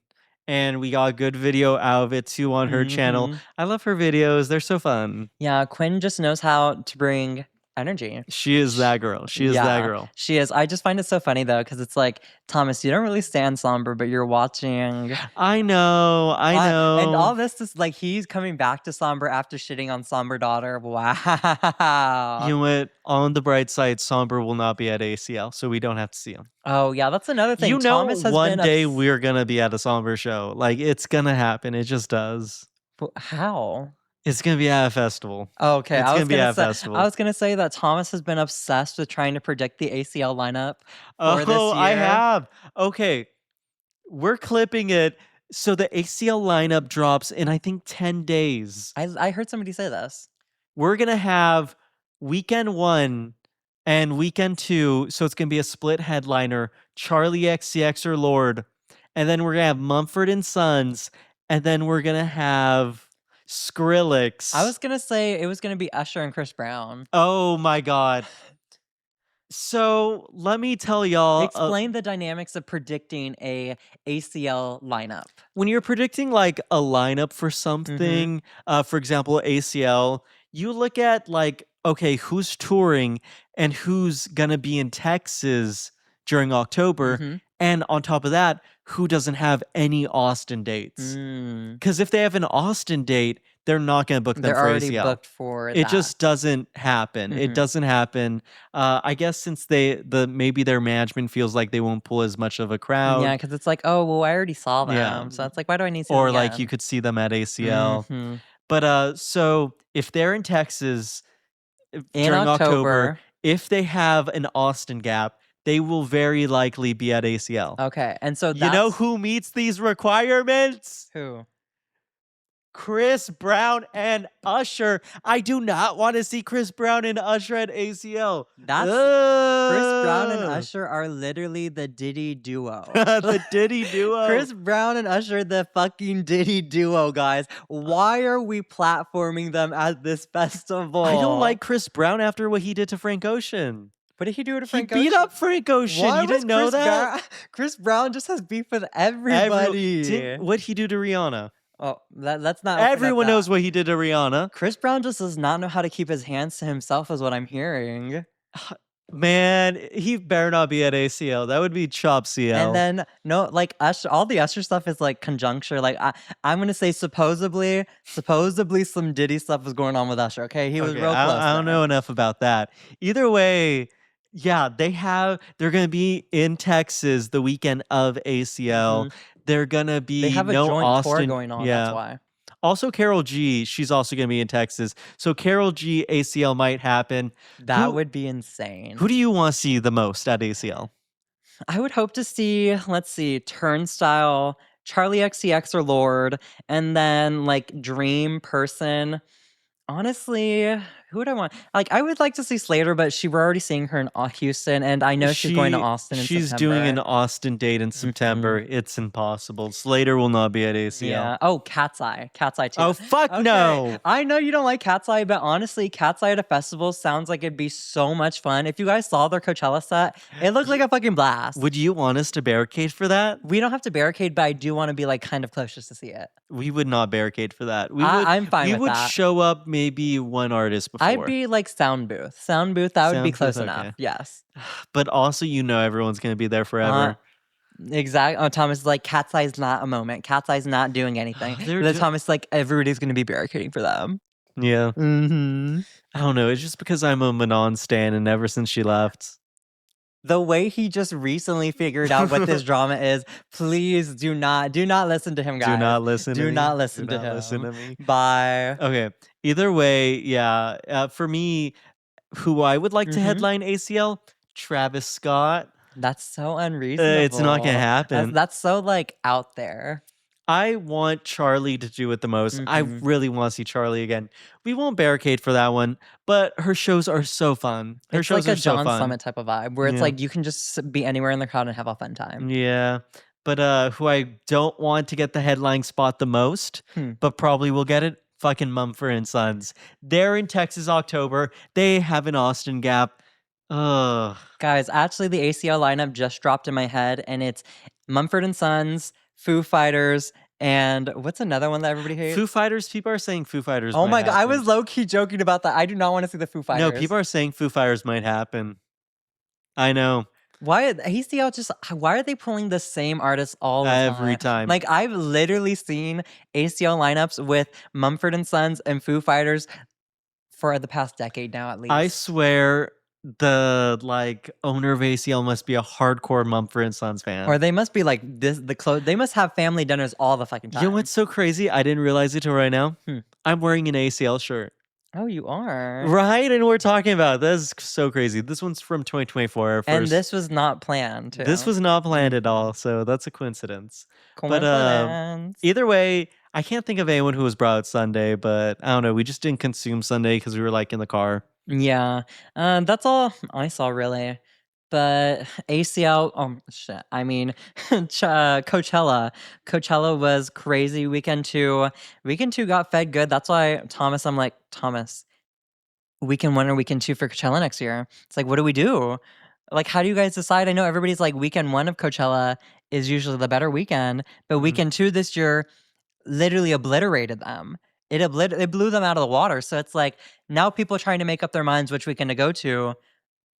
Speaker 1: And we got a good video out of it, too, on her channel. I love her videos. They're so fun.
Speaker 2: Yeah, Quinn just knows how to bring energy.
Speaker 1: She is that girl. She is that girl.
Speaker 2: She is. I just find it so funny, though, because it's like, Thomas, you don't really stand Sombr, but you're watching.
Speaker 1: I know.
Speaker 2: And all this is like, he's coming back to Sombr after shitting on Sombr Daughter. Wow.
Speaker 1: You know what? On the bright side, Sombr will not be at ACL, so we don't have to see him.
Speaker 2: Oh, yeah, that's another thing.
Speaker 1: You know, Thomas has one day we're going to be at a Sombr show. Like, it's going to happen. It just does.
Speaker 2: How?
Speaker 1: It's gonna be at a festival.
Speaker 2: Okay,
Speaker 1: It's
Speaker 2: I
Speaker 1: gonna
Speaker 2: was
Speaker 1: be at a
Speaker 2: gonna say
Speaker 1: festival.
Speaker 2: I was gonna say that Thomas has been obsessed with trying to predict the ACL lineup for this
Speaker 1: Oh,
Speaker 2: year.
Speaker 1: I have. Okay, we're clipping it. So the ACL lineup drops in I think 10 days.
Speaker 2: I heard somebody say this.
Speaker 1: We're gonna have weekend 1 and weekend 2. So it's gonna be a split headliner: Charlie XCX or Lord, and then we're gonna have Mumford & Sons, and then we're gonna have Skrillex.
Speaker 2: I was gonna say it was gonna be Usher and Chris Brown.
Speaker 1: Oh my god. So let me tell y'all.
Speaker 2: Explain the dynamics of predicting a ACL lineup.
Speaker 1: When you're predicting like a lineup for something, for example, ACL, you look at like, okay, who's touring and who's gonna be in Texas during October, and on top of that, who doesn't have any Austin dates? Because if they have an Austin date, they're not going to book them
Speaker 2: They're
Speaker 1: for
Speaker 2: already
Speaker 1: ACL.
Speaker 2: booked for
Speaker 1: It
Speaker 2: that.
Speaker 1: just doesn't happen. It doesn't happen. I guess since maybe their management feels like they won't pull as much of a crowd.
Speaker 2: Yeah, because it's like, oh well, I already saw them.
Speaker 1: Yeah.
Speaker 2: So it's like, why do I need to?
Speaker 1: Or like you could see them at ACL. But so if they're in Texas during October, if they have an Austin gap, they will very likely be at ACL.
Speaker 2: Okay, and so
Speaker 1: you know who meets these requirements?
Speaker 2: Who?
Speaker 1: Chris Brown and Usher. I do not want to see Chris Brown and Usher at ACL.
Speaker 2: Chris Brown and Usher are literally the Diddy duo.
Speaker 1: The Diddy duo.
Speaker 2: Chris Brown and Usher, the fucking Diddy duo, guys. Why are we platforming them at this festival?
Speaker 1: I don't like Chris Brown after what he did to Frank Ocean.
Speaker 2: What did he do to Frank Ocean?
Speaker 1: He beat up Frank Ocean.
Speaker 2: Why
Speaker 1: you didn't know that?
Speaker 2: Chris Brown just has beef with everybody.
Speaker 1: What'd he do to Rihanna?
Speaker 2: Oh, let's not.
Speaker 1: Everyone knows what he did to Rihanna.
Speaker 2: Chris Brown just does not know how to keep his hands to himself, is what I'm hearing.
Speaker 1: Man, he better not be at ACL. That would be chop CL.
Speaker 2: And then like Usher, all the Usher stuff is like conjuncture. Like I'm gonna say supposedly some Diddy stuff was going on with Usher. Okay, he was real close.
Speaker 1: I don't know enough about that. Either way, yeah, they're gonna be in Texas the weekend of ACL. They're gonna be
Speaker 2: they have a joint
Speaker 1: Austin
Speaker 2: tour going on.
Speaker 1: Yeah.
Speaker 2: That's why.
Speaker 1: Also, Karol G, she's also going to be in Texas. So Karol G ACL might happen.
Speaker 2: That would be insane.
Speaker 1: Who do you want to see the most at ACL?
Speaker 2: I would hope to see, let's see, Turnstile, Charlie XCX or Lord, and then like Dream Person. Honestly, who would I want? Like, I would like to see Slater, but we're already seeing her in Houston, and I know she's going to Austin in
Speaker 1: She's
Speaker 2: September.
Speaker 1: doing an Austin date in September. It's impossible. Slater will not be at ACL.
Speaker 2: Yeah. Oh, Cat's Eye. Cat's Eye too.
Speaker 1: Oh, fuck no.
Speaker 2: I know you don't like Cat's Eye, but honestly, Cat's Eye at a festival sounds like it'd be so much fun. If you guys saw their Coachella set, it looked like a fucking blast.
Speaker 1: Would you want us to barricade for that?
Speaker 2: We don't have to barricade, but I do want to be like kind of close just to see it.
Speaker 1: We would not barricade for that.
Speaker 2: I'm fine with that.
Speaker 1: We would show up maybe one artist before.
Speaker 2: I'd be like sound booth. Sound booth, that would be close enough.
Speaker 1: Okay.
Speaker 2: Yes.
Speaker 1: But also, everyone's going to be there forever.
Speaker 2: Exactly. Oh, Thomas is like, Cat's Eye is not a moment. Cat's Eye is not doing anything. Then Thomas is like, everybody's going to be barricading for them.
Speaker 1: Yeah. I don't know. It's just because I'm a Manon stan, and ever since she left.
Speaker 2: The way he just recently figured out what this drama is, please do not listen to him, guys.
Speaker 1: Do not listen to me.
Speaker 2: Do not listen to him.
Speaker 1: Listen to me.
Speaker 2: Bye.
Speaker 1: Okay. Either way, yeah. For me, who I would like to headline ACL, Travis Scott.
Speaker 2: That's so unreasonable.
Speaker 1: It's not going to happen.
Speaker 2: That's so like out there.
Speaker 1: I want Charlie to do it the most. I really want to see Charlie again. We won't barricade for that one, but her shows are so fun. Her shows
Speaker 2: like
Speaker 1: are so fun.
Speaker 2: It's like a John Summit type of vibe, where it's like you can just be anywhere in the crowd and have a fun time.
Speaker 1: Yeah, but who I don't want to get the headline spot the most, but probably will get it, fucking Mumford & Sons. They're in Texas October. They have an Austin gap. Ugh.
Speaker 2: Guys, actually the ACL lineup just dropped in my head, and it's Mumford & Sons, Foo Fighters, and what's another one that everybody hates?
Speaker 1: Foo Fighters. People are saying Foo Fighters.
Speaker 2: Oh my god, I
Speaker 1: happen.
Speaker 2: was low-key joking about that. I do not want to see the Foo Fighters.
Speaker 1: No, people are saying Foo Fighters might happen. I know.
Speaker 2: Why are they pulling the same artists all the time?
Speaker 1: Every time.
Speaker 2: Like, I've literally seen ACL lineups with Mumford & Sons and Foo Fighters for the past decade now, at least.
Speaker 1: I swear, the like owner of ACL must be a hardcore Mumford & Sons fan.
Speaker 2: Or they must be like this. They must have family dinners all the fucking time.
Speaker 1: You know what's so crazy? I didn't realize it till right now. I'm wearing an ACL shirt.
Speaker 2: Oh, you are?
Speaker 1: Right, and we're talking about this is so crazy. This one's from 2024.
Speaker 2: And this was not planned, too.
Speaker 1: This was not planned at all, so that's a coincidence.
Speaker 2: Coincidence.
Speaker 1: But either way, I can't think of anyone who was brought out Sunday, but I don't know. We just didn't consume Sunday because we were like in the car.
Speaker 2: Yeah, that's all I saw really. But ACL, shit. I mean, Coachella. Coachella was crazy. Weekend 2 got fed good. That's why I'm like, Thomas, weekend 1 or weekend 2 for Coachella next year. It's like, what do we do? Like, how do you guys decide? I know everybody's like, weekend 1 of Coachella is usually the better weekend, but weekend 2 this year literally obliterated them. It blew them out of the water. So it's like, now people are trying to make up their minds which weekend to go to.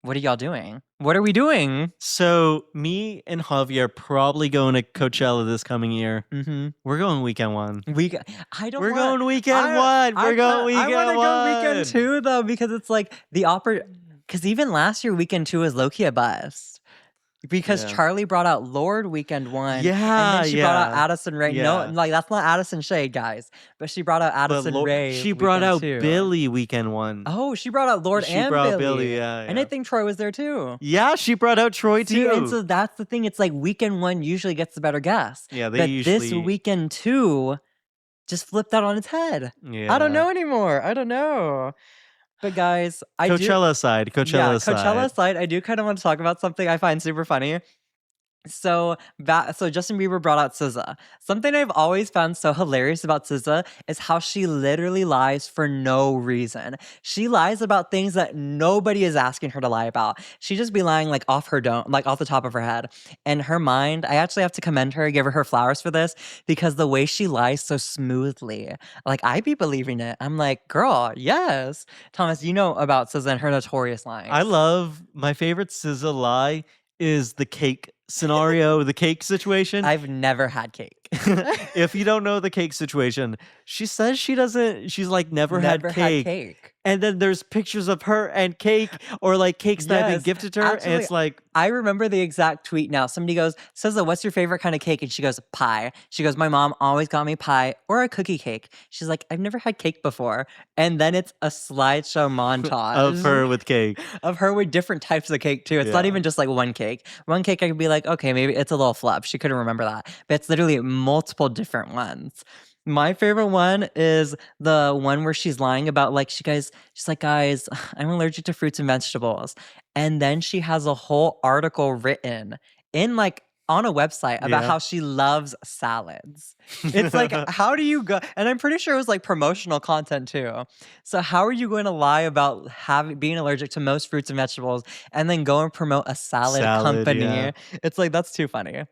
Speaker 2: What are y'all doing? What are we doing?
Speaker 1: So me and Javi are probably going to Coachella this coming year. We're going weekend 1.
Speaker 2: We're going weekend 1. We're going weekend 1.
Speaker 1: I want to
Speaker 2: go weekend 2 though, because it's like because even last year weekend 2 was low-key a bust. Because Charlie brought out Lord weekend 1.
Speaker 1: Yeah.
Speaker 2: And then she brought out Addison Rae. Yeah. No, like that's not Addison Shade, guys. But she brought out Addison Rae.
Speaker 1: She brought out Billy weekend 1.
Speaker 2: Oh, she brought out Lord and Billy.
Speaker 1: Billy, yeah.
Speaker 2: And I think Troy was there too.
Speaker 1: Yeah, she brought out Troy too.
Speaker 2: And so that's the thing. It's like weekend 1 usually gets the better guess.
Speaker 1: Yeah,
Speaker 2: this weekend 2 just flipped that on its head. Yeah. I don't know anymore. I don't know. But guys,
Speaker 1: Coachella aside,
Speaker 2: I do kind of want to talk about something I find super funny. So Justin Bieber brought out SZA. Something I've always found so hilarious about SZA is how she literally lies for no reason. She lies about things that nobody is asking her to lie about. She just be lying like off the top of her head. And her mind, I actually have to commend her, give her flowers for this, because the way she lies so smoothly, like I be believing it. I'm like, girl, yes. Thomas, you know about SZA and her notorious lying.
Speaker 1: My favorite SZA lie is the cake scenario, the cake situation.
Speaker 2: I've never had cake.
Speaker 1: If you don't know the cake situation, she says she's like never had cake. And then there's pictures of her and cake, or like cakes that have been gifted to her. Actually, and it's like,
Speaker 2: I remember the exact tweet now. Somebody goes, SZA, what's your favorite kind of cake? And she goes, pie. She goes, my mom always got me pie or a cookie cake. She's like, I've never had cake before. And then it's a slideshow montage
Speaker 1: of her with cake.
Speaker 2: Of her with different types of cake too. It's not even just like one cake. One cake I could be like, okay, maybe it's a little fluff. She couldn't remember that. But it's literally multiple different ones. My favorite one is the one where she's lying about she's like, guys, I'm allergic to fruits and vegetables. And then she has a whole article written in on a website about how she loves salads. It's like, how do you go? And I'm pretty sure it was promotional content too. So how are you going to lie about being allergic to most fruits and vegetables and then go and promote a salad company? Yeah. It's like, that's too funny.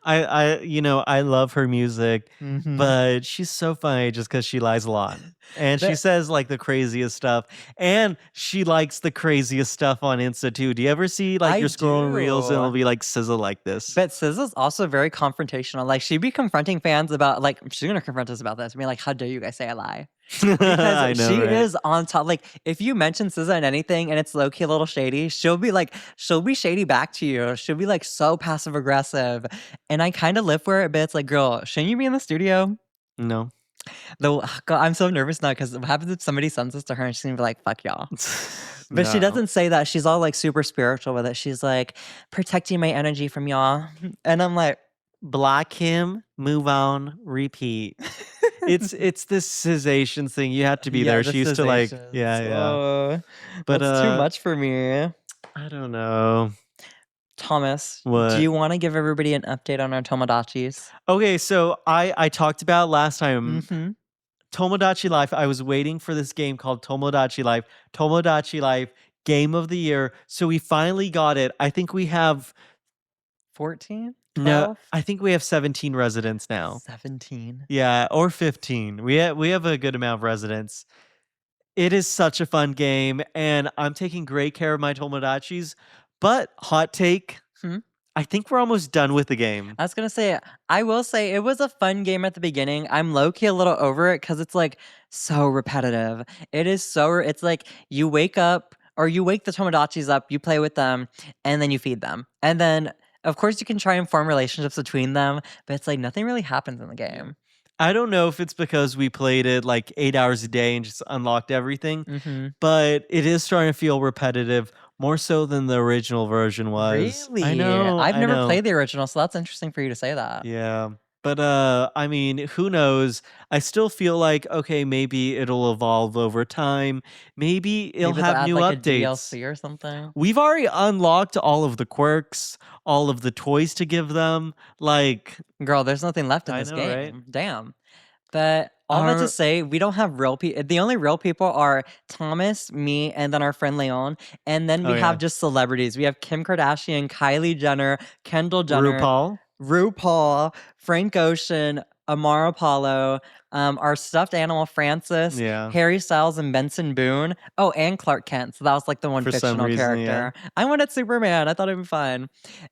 Speaker 1: I love her music, but she's so funny just because she lies a lot. And she says the craziest stuff. And she likes the craziest stuff on Insta too. Do you ever see you're scrolling reels and it'll be SZA like this?
Speaker 2: But SZA's also very confrontational. She'd be confronting fans about she's gonna confront us about this. I mean, how dare you guys say I lie? Because she is on top. If you mention SZA in anything and it's low-key a little shady, she'll be shady back to you. She'll be so passive aggressive. And I kind of live for it, but it's like, girl, shouldn't you be in the studio?
Speaker 1: No.
Speaker 2: God, I'm so nervous now because what happens if somebody sends this to her and she's gonna be like, fuck y'all. But she doesn't say that. She's all super spiritual with it. She's like, protecting my energy from y'all. And I'm like,
Speaker 1: block him, move on, repeat. It's this cessation thing. You have to be there. She used to
Speaker 2: but it's too much for me.
Speaker 1: I don't know.
Speaker 2: Thomas,
Speaker 1: what?
Speaker 2: Do you want to give everybody an update on our Tomodachis?
Speaker 1: Okay, so I talked about last time Tomodachi Life. I was waiting for this game called Tomodachi Life. Tomodachi Life Game of the Year. So we finally got it. I think we have
Speaker 2: 14?
Speaker 1: 12? No, I think we have 17 residents now.
Speaker 2: 17?
Speaker 1: Yeah, or 15. We have a good amount of residents. It is such a fun game, and I'm taking great care of my Tomodachis. But hot take, I think we're almost done with the game.
Speaker 2: I was going to say, I will say it was a fun game at the beginning. I'm low-key a little over it because it's so repetitive. It is it's you wake up or you wake the Tomodachis up, you play with them, and then you feed them. And then, of course, you can try and form relationships between them, but it's like nothing really happens in the game.
Speaker 1: I don't know if it's because we played it like 8 hours a day and just unlocked everything, but it is starting to feel repetitive, more so than the original version was.
Speaker 2: Really?
Speaker 1: I know.
Speaker 2: I've
Speaker 1: I
Speaker 2: never
Speaker 1: know.
Speaker 2: played the original, so that's interesting for you to say that.
Speaker 1: Yeah. But I mean, who knows? I still feel like okay, maybe it'll evolve over time. Maybe it'll
Speaker 2: Maybe they'll
Speaker 1: have
Speaker 2: add
Speaker 1: new
Speaker 2: like a
Speaker 1: updates.
Speaker 2: DLC or something.
Speaker 1: We've already unlocked all of the quirks, all of the toys to give them. Like,
Speaker 2: Girl, there's nothing left in
Speaker 1: I
Speaker 2: this
Speaker 1: know,
Speaker 2: game.
Speaker 1: right?
Speaker 2: Damn. But all that to
Speaker 1: Our
Speaker 2: say, we don't have real people. The only real people are Thomas, me, and then our friend Leon. And then
Speaker 1: oh
Speaker 2: we have
Speaker 1: yeah,
Speaker 2: just celebrities. We have Kim Kardashian, Kylie Jenner, Kendall Jenner,
Speaker 1: RuPaul.
Speaker 2: RuPaul, Frank Ocean, Amara Apollo, our stuffed animal Francis,
Speaker 1: Yeah,
Speaker 2: Harry Styles, and Benson Boone. Oh, and Clark Kent. So that was like the one
Speaker 1: for some
Speaker 2: fictional
Speaker 1: reason, yeah.
Speaker 2: character. I wanted Superman. I thought it'd be fun.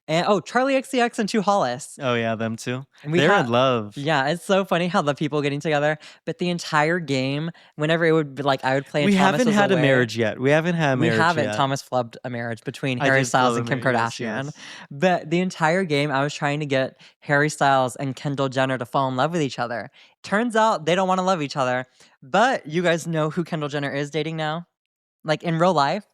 Speaker 2: And oh, Charlie XCX and 2 Hollis.
Speaker 1: Oh yeah, them too.
Speaker 2: And we
Speaker 1: They're
Speaker 2: have
Speaker 1: in love.
Speaker 2: yeah, it's so funny how the people getting together, but the entire game, whenever it would be like I would play and
Speaker 1: We
Speaker 2: Thomas
Speaker 1: haven't
Speaker 2: was
Speaker 1: had a
Speaker 2: away.
Speaker 1: marriage yet. We haven't had a
Speaker 2: We
Speaker 1: marriage
Speaker 2: haven't.
Speaker 1: yet.
Speaker 2: Thomas flubbed a marriage between
Speaker 1: I
Speaker 2: Harry
Speaker 1: did
Speaker 2: Styles
Speaker 1: flub
Speaker 2: and
Speaker 1: a
Speaker 2: Kim
Speaker 1: marriage,
Speaker 2: Kardashian.
Speaker 1: yes.
Speaker 2: But the entire game, I was trying to get Harry Styles and Kendall Jenner to fall in love with each other. Turns out they don't want to love each other. But you guys know who Kendall Jenner is dating now? Like in real life?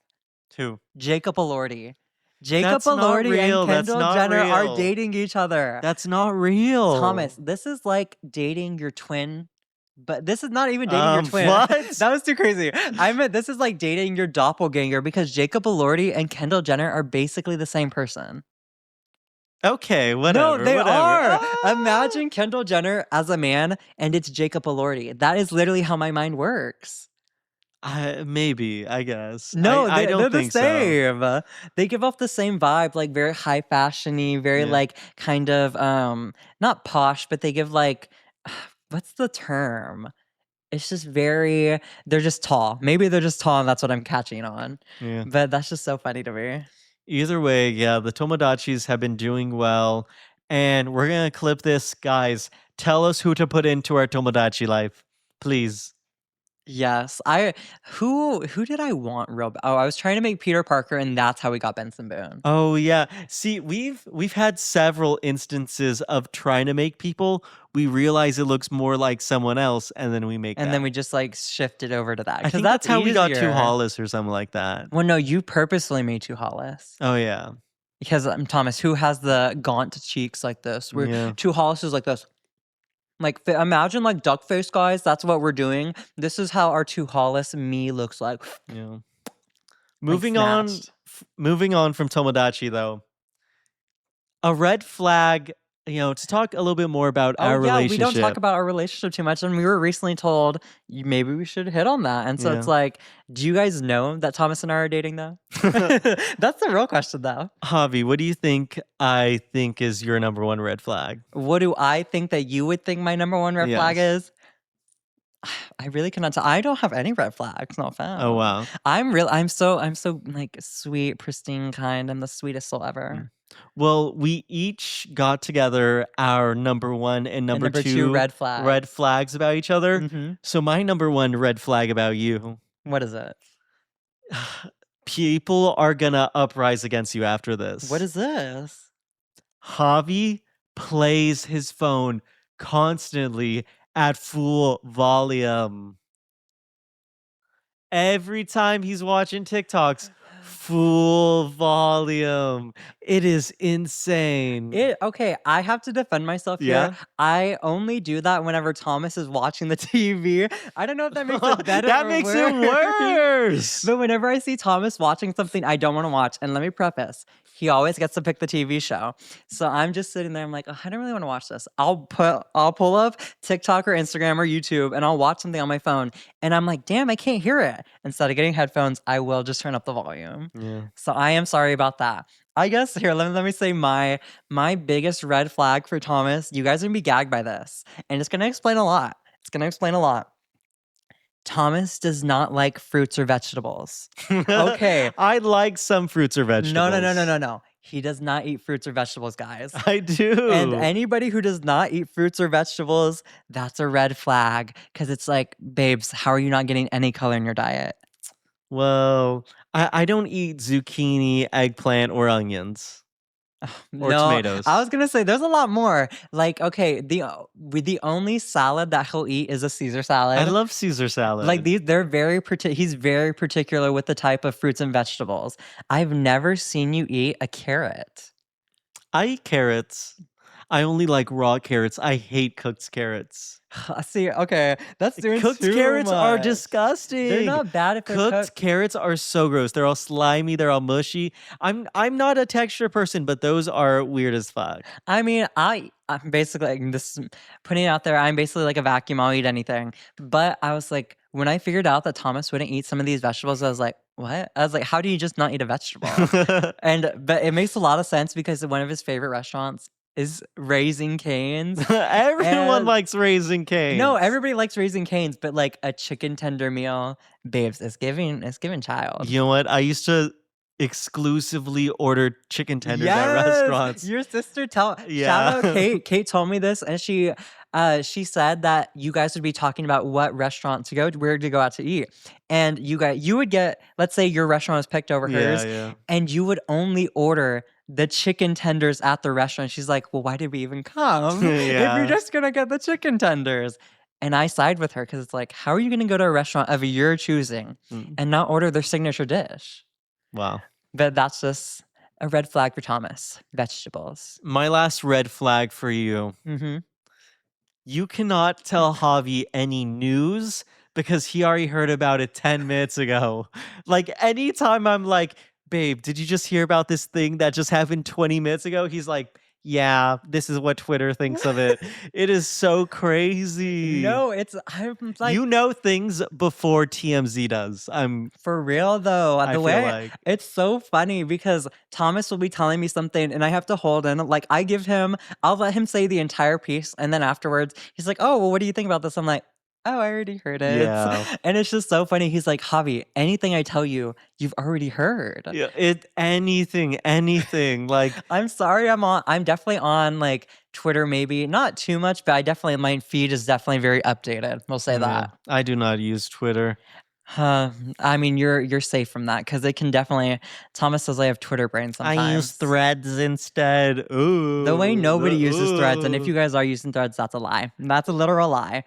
Speaker 1: Who?
Speaker 2: Jacob Elordi. Jacob
Speaker 1: That's not
Speaker 2: Elordi and
Speaker 1: real. That's
Speaker 2: Kendall
Speaker 1: not
Speaker 2: Jenner are
Speaker 1: real.
Speaker 2: dating each other.
Speaker 1: That's not real.
Speaker 2: Thomas, this is like dating your twin, but this is not even dating your twin.
Speaker 1: What?
Speaker 2: That was too crazy. I meant this is like dating your doppelganger because Jacob Elordi and Kendall Jenner are basically the same person.
Speaker 1: Okay, whatever.
Speaker 2: No, they
Speaker 1: whatever.
Speaker 2: are.
Speaker 1: Ah!
Speaker 2: Imagine Kendall Jenner as a man and it's Jacob Elordi. That is literally how my mind works.
Speaker 1: Maybe, I guess.
Speaker 2: No,
Speaker 1: I don't
Speaker 2: they're the
Speaker 1: think so.
Speaker 2: same. They give off the same vibe, like very high fashiony, very
Speaker 1: Yeah.
Speaker 2: like kind of not posh, but they give like what's the term? It's just very they're just tall. Maybe they're just tall and that's what I'm catching on.
Speaker 1: Yeah.
Speaker 2: But that's just so funny to me.
Speaker 1: Either way, yeah, the Tomodachis have been doing well, and we're gonna clip this, guys. Tell us who to put into our Tomodachi life, please.
Speaker 2: Yes. Who did I want real I was trying to make Peter Parker and that's how we got Benson Boone.
Speaker 1: Oh yeah. See, we've had several instances of trying to make people. We realize it looks more like someone else, and then we make
Speaker 2: And
Speaker 1: that.
Speaker 2: then we just like shifted over to that.
Speaker 1: I
Speaker 2: 'Cause
Speaker 1: think that's how we got Two
Speaker 2: easier.
Speaker 1: Hollis or something like that.
Speaker 2: Well, no, you purposely made 2 Hollis.
Speaker 1: Oh yeah.
Speaker 2: Because Thomas, who has the gaunt cheeks like this? Where
Speaker 1: Yeah.
Speaker 2: 2 Hollis is like this. Like imagine like duck face, guys. That's what we're doing. This is how our 2 Hollis me looks like.
Speaker 1: Yeah.
Speaker 2: Like snatched.
Speaker 1: Moving on from Tomodachi though. A red flag, to talk a little bit more about our
Speaker 2: yeah,
Speaker 1: relationship.
Speaker 2: we don't talk about our relationship too much, and we were recently told maybe we should hit on that. And so it's
Speaker 1: Yeah.
Speaker 2: like, do you guys know that Thomas and I are dating though? That's the real question though.
Speaker 1: Javi, what do you think I think is your number one red flag?
Speaker 2: What do I think that you would think my number one red flag
Speaker 1: Yes.
Speaker 2: is? I really cannot tell. I don't have any red flags. No offense.
Speaker 1: Oh wow.
Speaker 2: I'm so like sweet, pristine, kind. I'm the sweetest soul ever.
Speaker 1: Well, we each got together our number one and number,
Speaker 2: number 2
Speaker 1: two
Speaker 2: red flag.
Speaker 1: red flags about each other.
Speaker 2: Mhm.
Speaker 1: So my number one red flag about you,
Speaker 2: What is it?
Speaker 1: people are gonna uprise against you after this.
Speaker 2: What is this?
Speaker 1: Javi plays his phone constantly at full volume. Every time he's watching TikToks, full volume. It is insane.
Speaker 2: Okay, I have to defend myself
Speaker 1: Yeah?
Speaker 2: here. I only do that whenever Thomas is watching the TV. I don't know if that makes it better.
Speaker 1: That
Speaker 2: or
Speaker 1: makes it worse.
Speaker 2: But whenever I see Thomas watching something I don't want to watch, and let me preface, he always gets to pick the TV show. So I'm just sitting there, I'm like, oh, I don't really want to watch this. I'll pull up TikTok or Instagram or YouTube and I'll watch something on my phone. And I'm like, damn, I can't hear it. Instead of getting headphones, I will just turn up the volume.
Speaker 1: Yeah.
Speaker 2: So I am sorry about that. I guess here, let me say my biggest red flag for Thomas. You guys are gonna be gagged by this. And it's gonna explain a lot. Thomas does not like fruits or vegetables. Okay.
Speaker 1: I like some fruits or vegetables.
Speaker 2: No. He does not eat fruits or vegetables, guys.
Speaker 1: I do.
Speaker 2: And anybody who does not eat fruits or vegetables, that's a red flag. Because it's like, babes, how are you not getting any color in your diet?
Speaker 1: Well, I don't eat zucchini, eggplant, or onions. Or
Speaker 2: No,
Speaker 1: tomatoes.
Speaker 2: I was gonna say there's a lot more. Like, okay, the only salad that he'll eat is a Caesar
Speaker 1: I
Speaker 2: salad.
Speaker 1: love Caesar salad.
Speaker 2: Like they're he's very particular with the type of fruits and vegetables. I've never seen you eat a carrot.
Speaker 1: I eat carrots. I only like raw carrots. I hate cooked carrots.
Speaker 2: See, okay, that's doing
Speaker 1: Cooked
Speaker 2: too
Speaker 1: carrots are
Speaker 2: much.
Speaker 1: disgusting.
Speaker 2: They're not bad if they're
Speaker 1: Cooked
Speaker 2: cooked.
Speaker 1: carrots are so gross. They're all slimy. They're all mushy. I'm not a texture person, but those are weird as fuck.
Speaker 2: I mean, I'm basically like, this putting it out there. I'm basically like a vacuum. I'll eat anything. But I was like, when I figured out that Thomas wouldn't eat some of these vegetables, I was like, what? I was like, how do you just not eat a vegetable? But it makes a lot of sense because one of his favorite restaurants is Raising Cane's.
Speaker 1: Everyone
Speaker 2: And-
Speaker 1: likes Raising Cane's.
Speaker 2: No, everybody likes Raising Cane's, but like a chicken tender meal, babes, it's giving child.
Speaker 1: You know what? I used to exclusively order chicken tenders at restaurants.
Speaker 2: Your sister shout
Speaker 1: Yeah.
Speaker 2: out Kate. Kate told me this, and she said that you guys would be talking about what restaurant to go to, where to go out to eat. And you would get, let's say your restaurant was picked over hers,
Speaker 1: Yeah.
Speaker 2: and you would only order the chicken tenders at the restaurant. She's like, well, why did we even come if
Speaker 1: Yeah.
Speaker 2: you're just gonna get the chicken tenders? And I side with her because it's like, how are you gonna go to a restaurant of your choosing and not order their signature dish?
Speaker 1: Wow.
Speaker 2: But that's just a red flag for Thomas. Vegetables.
Speaker 1: My last red flag for you.
Speaker 2: Mm-hmm.
Speaker 1: You cannot tell Javi any news because he already heard about it 10 minutes ago. Like anytime I'm like, babe, did you just hear about this thing that just happened 20 minutes ago? He's like, yeah, this is what Twitter thinks of it. It is so crazy.
Speaker 2: No, I'm like,
Speaker 1: you know things before TMZ does.
Speaker 2: for real though.
Speaker 1: I
Speaker 2: The
Speaker 1: feel
Speaker 2: way
Speaker 1: like.
Speaker 2: it's so funny because Thomas will be telling me something and I have to hold in. Like I'll let him say the entire piece, and then afterwards he's like, "Oh, well, what do you think about this?" I'm like, "Oh, I already heard it."
Speaker 1: Yeah.
Speaker 2: And it's just so funny. He's like, "Javi, anything I tell you, you've already heard."
Speaker 1: Yeah, anything. Like
Speaker 2: I'm sorry, I'm definitely on like Twitter, maybe not too much, but my feed is definitely very updated. We'll say that.
Speaker 1: I do not use Twitter.
Speaker 2: I mean, you're safe from that because it can definitely. Thomas says I have Twitter brain sometimes.
Speaker 1: I use Threads instead. Ooh,
Speaker 2: The way nobody uses Threads, and if you guys are using Threads, that's a lie. That's a literal lie.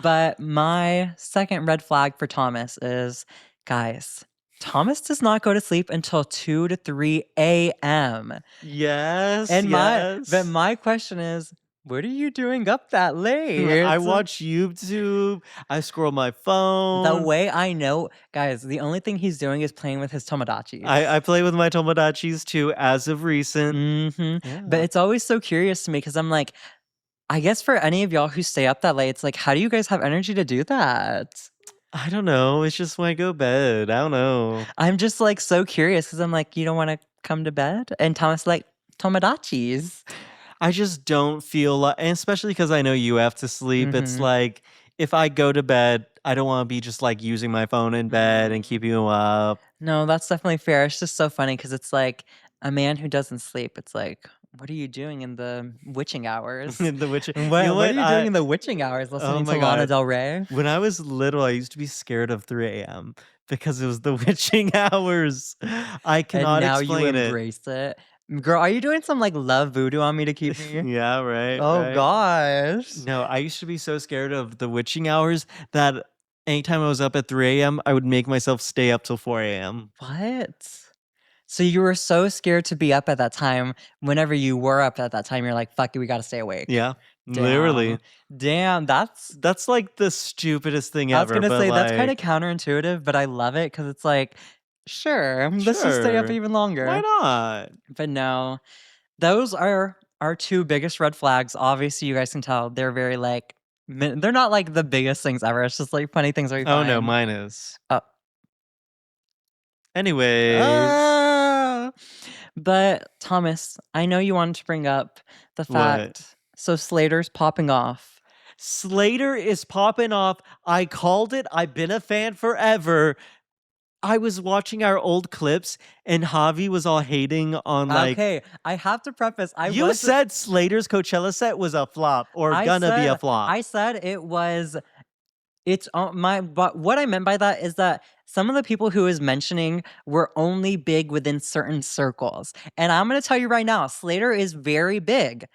Speaker 2: But my second red flag for Thomas is, guys, Thomas does not go to sleep until 2 to 3 a.m.
Speaker 1: Yes.
Speaker 2: And my question is, what are you doing up that late?
Speaker 1: I watch YouTube. I scroll my phone.
Speaker 2: The way I know, guys, the only thing he's doing is playing with his Tomodachis.
Speaker 1: I play with my Tomodachis too, as of recent.
Speaker 2: Mm-hmm.
Speaker 1: Yeah.
Speaker 2: But it's always so curious to me because I'm like, I guess for any of y'all who stay up that late, it's like, how do you guys have energy to do that?
Speaker 1: I don't know. It's just when I go to bed. I don't know.
Speaker 2: I'm just like so curious because I'm like, you don't want to come to bed? And Thomas like, Tomodachis.
Speaker 1: I just don't feel like, and especially because I know you have to sleep. It's like, if I go to bed, I don't want to be just like using my phone in bed and keeping you up.
Speaker 2: No, that's definitely fair. It's just so funny because it's like a man who doesn't sleep. It's like, what are you doing in the witching hours?
Speaker 1: In the witching.
Speaker 2: What are you doing in the witching hours? Listening to Lana Del Rey?
Speaker 1: When I was little, I used to be scared of 3 a.m. because it was the witching hours. I cannot
Speaker 2: and now
Speaker 1: explain
Speaker 2: you embrace it. Girl, are you doing some like love voodoo on me to keep me?
Speaker 1: Yeah, right.
Speaker 2: Oh
Speaker 1: right.
Speaker 2: gosh.
Speaker 1: No, I used to be so scared of the witching hours that anytime I was up at 3 a.m., I would make myself stay up till 4 a.m.
Speaker 2: What? So you were so scared to be up at that time. Whenever you were up at that time, you're like, fuck it, we gotta stay awake.
Speaker 1: Yeah,
Speaker 2: Damn.
Speaker 1: literally.
Speaker 2: Damn,
Speaker 1: That's like the stupidest thing
Speaker 2: I was
Speaker 1: ever.
Speaker 2: gonna say that's kind
Speaker 1: like,
Speaker 2: of counterintuitive, but I love it because it's like, sure, let's just stay up
Speaker 1: Sure.
Speaker 2: even longer.
Speaker 1: Why not?
Speaker 2: But no, those are our two biggest red flags. Obviously, you guys can tell they're very like they're not like the biggest things ever. It's just like funny things that we
Speaker 1: Oh
Speaker 2: find.
Speaker 1: no, mine is.
Speaker 2: Oh.
Speaker 1: Anyway,
Speaker 2: Ah! But Thomas, I know you wanted to bring up the fact. So Slater's popping off.
Speaker 1: Slater is popping off. I called it. I've been a fan forever. I was watching our old clips and Javi was all hating on like.
Speaker 2: Okay, I have to preface.
Speaker 1: You said Slater's Coachella set was a flop or gonna be a flop.
Speaker 2: I said it was It's but what I meant by that is that some of the people who is mentioning were only big within certain circles. And I'm going to tell you right now, Slater is very big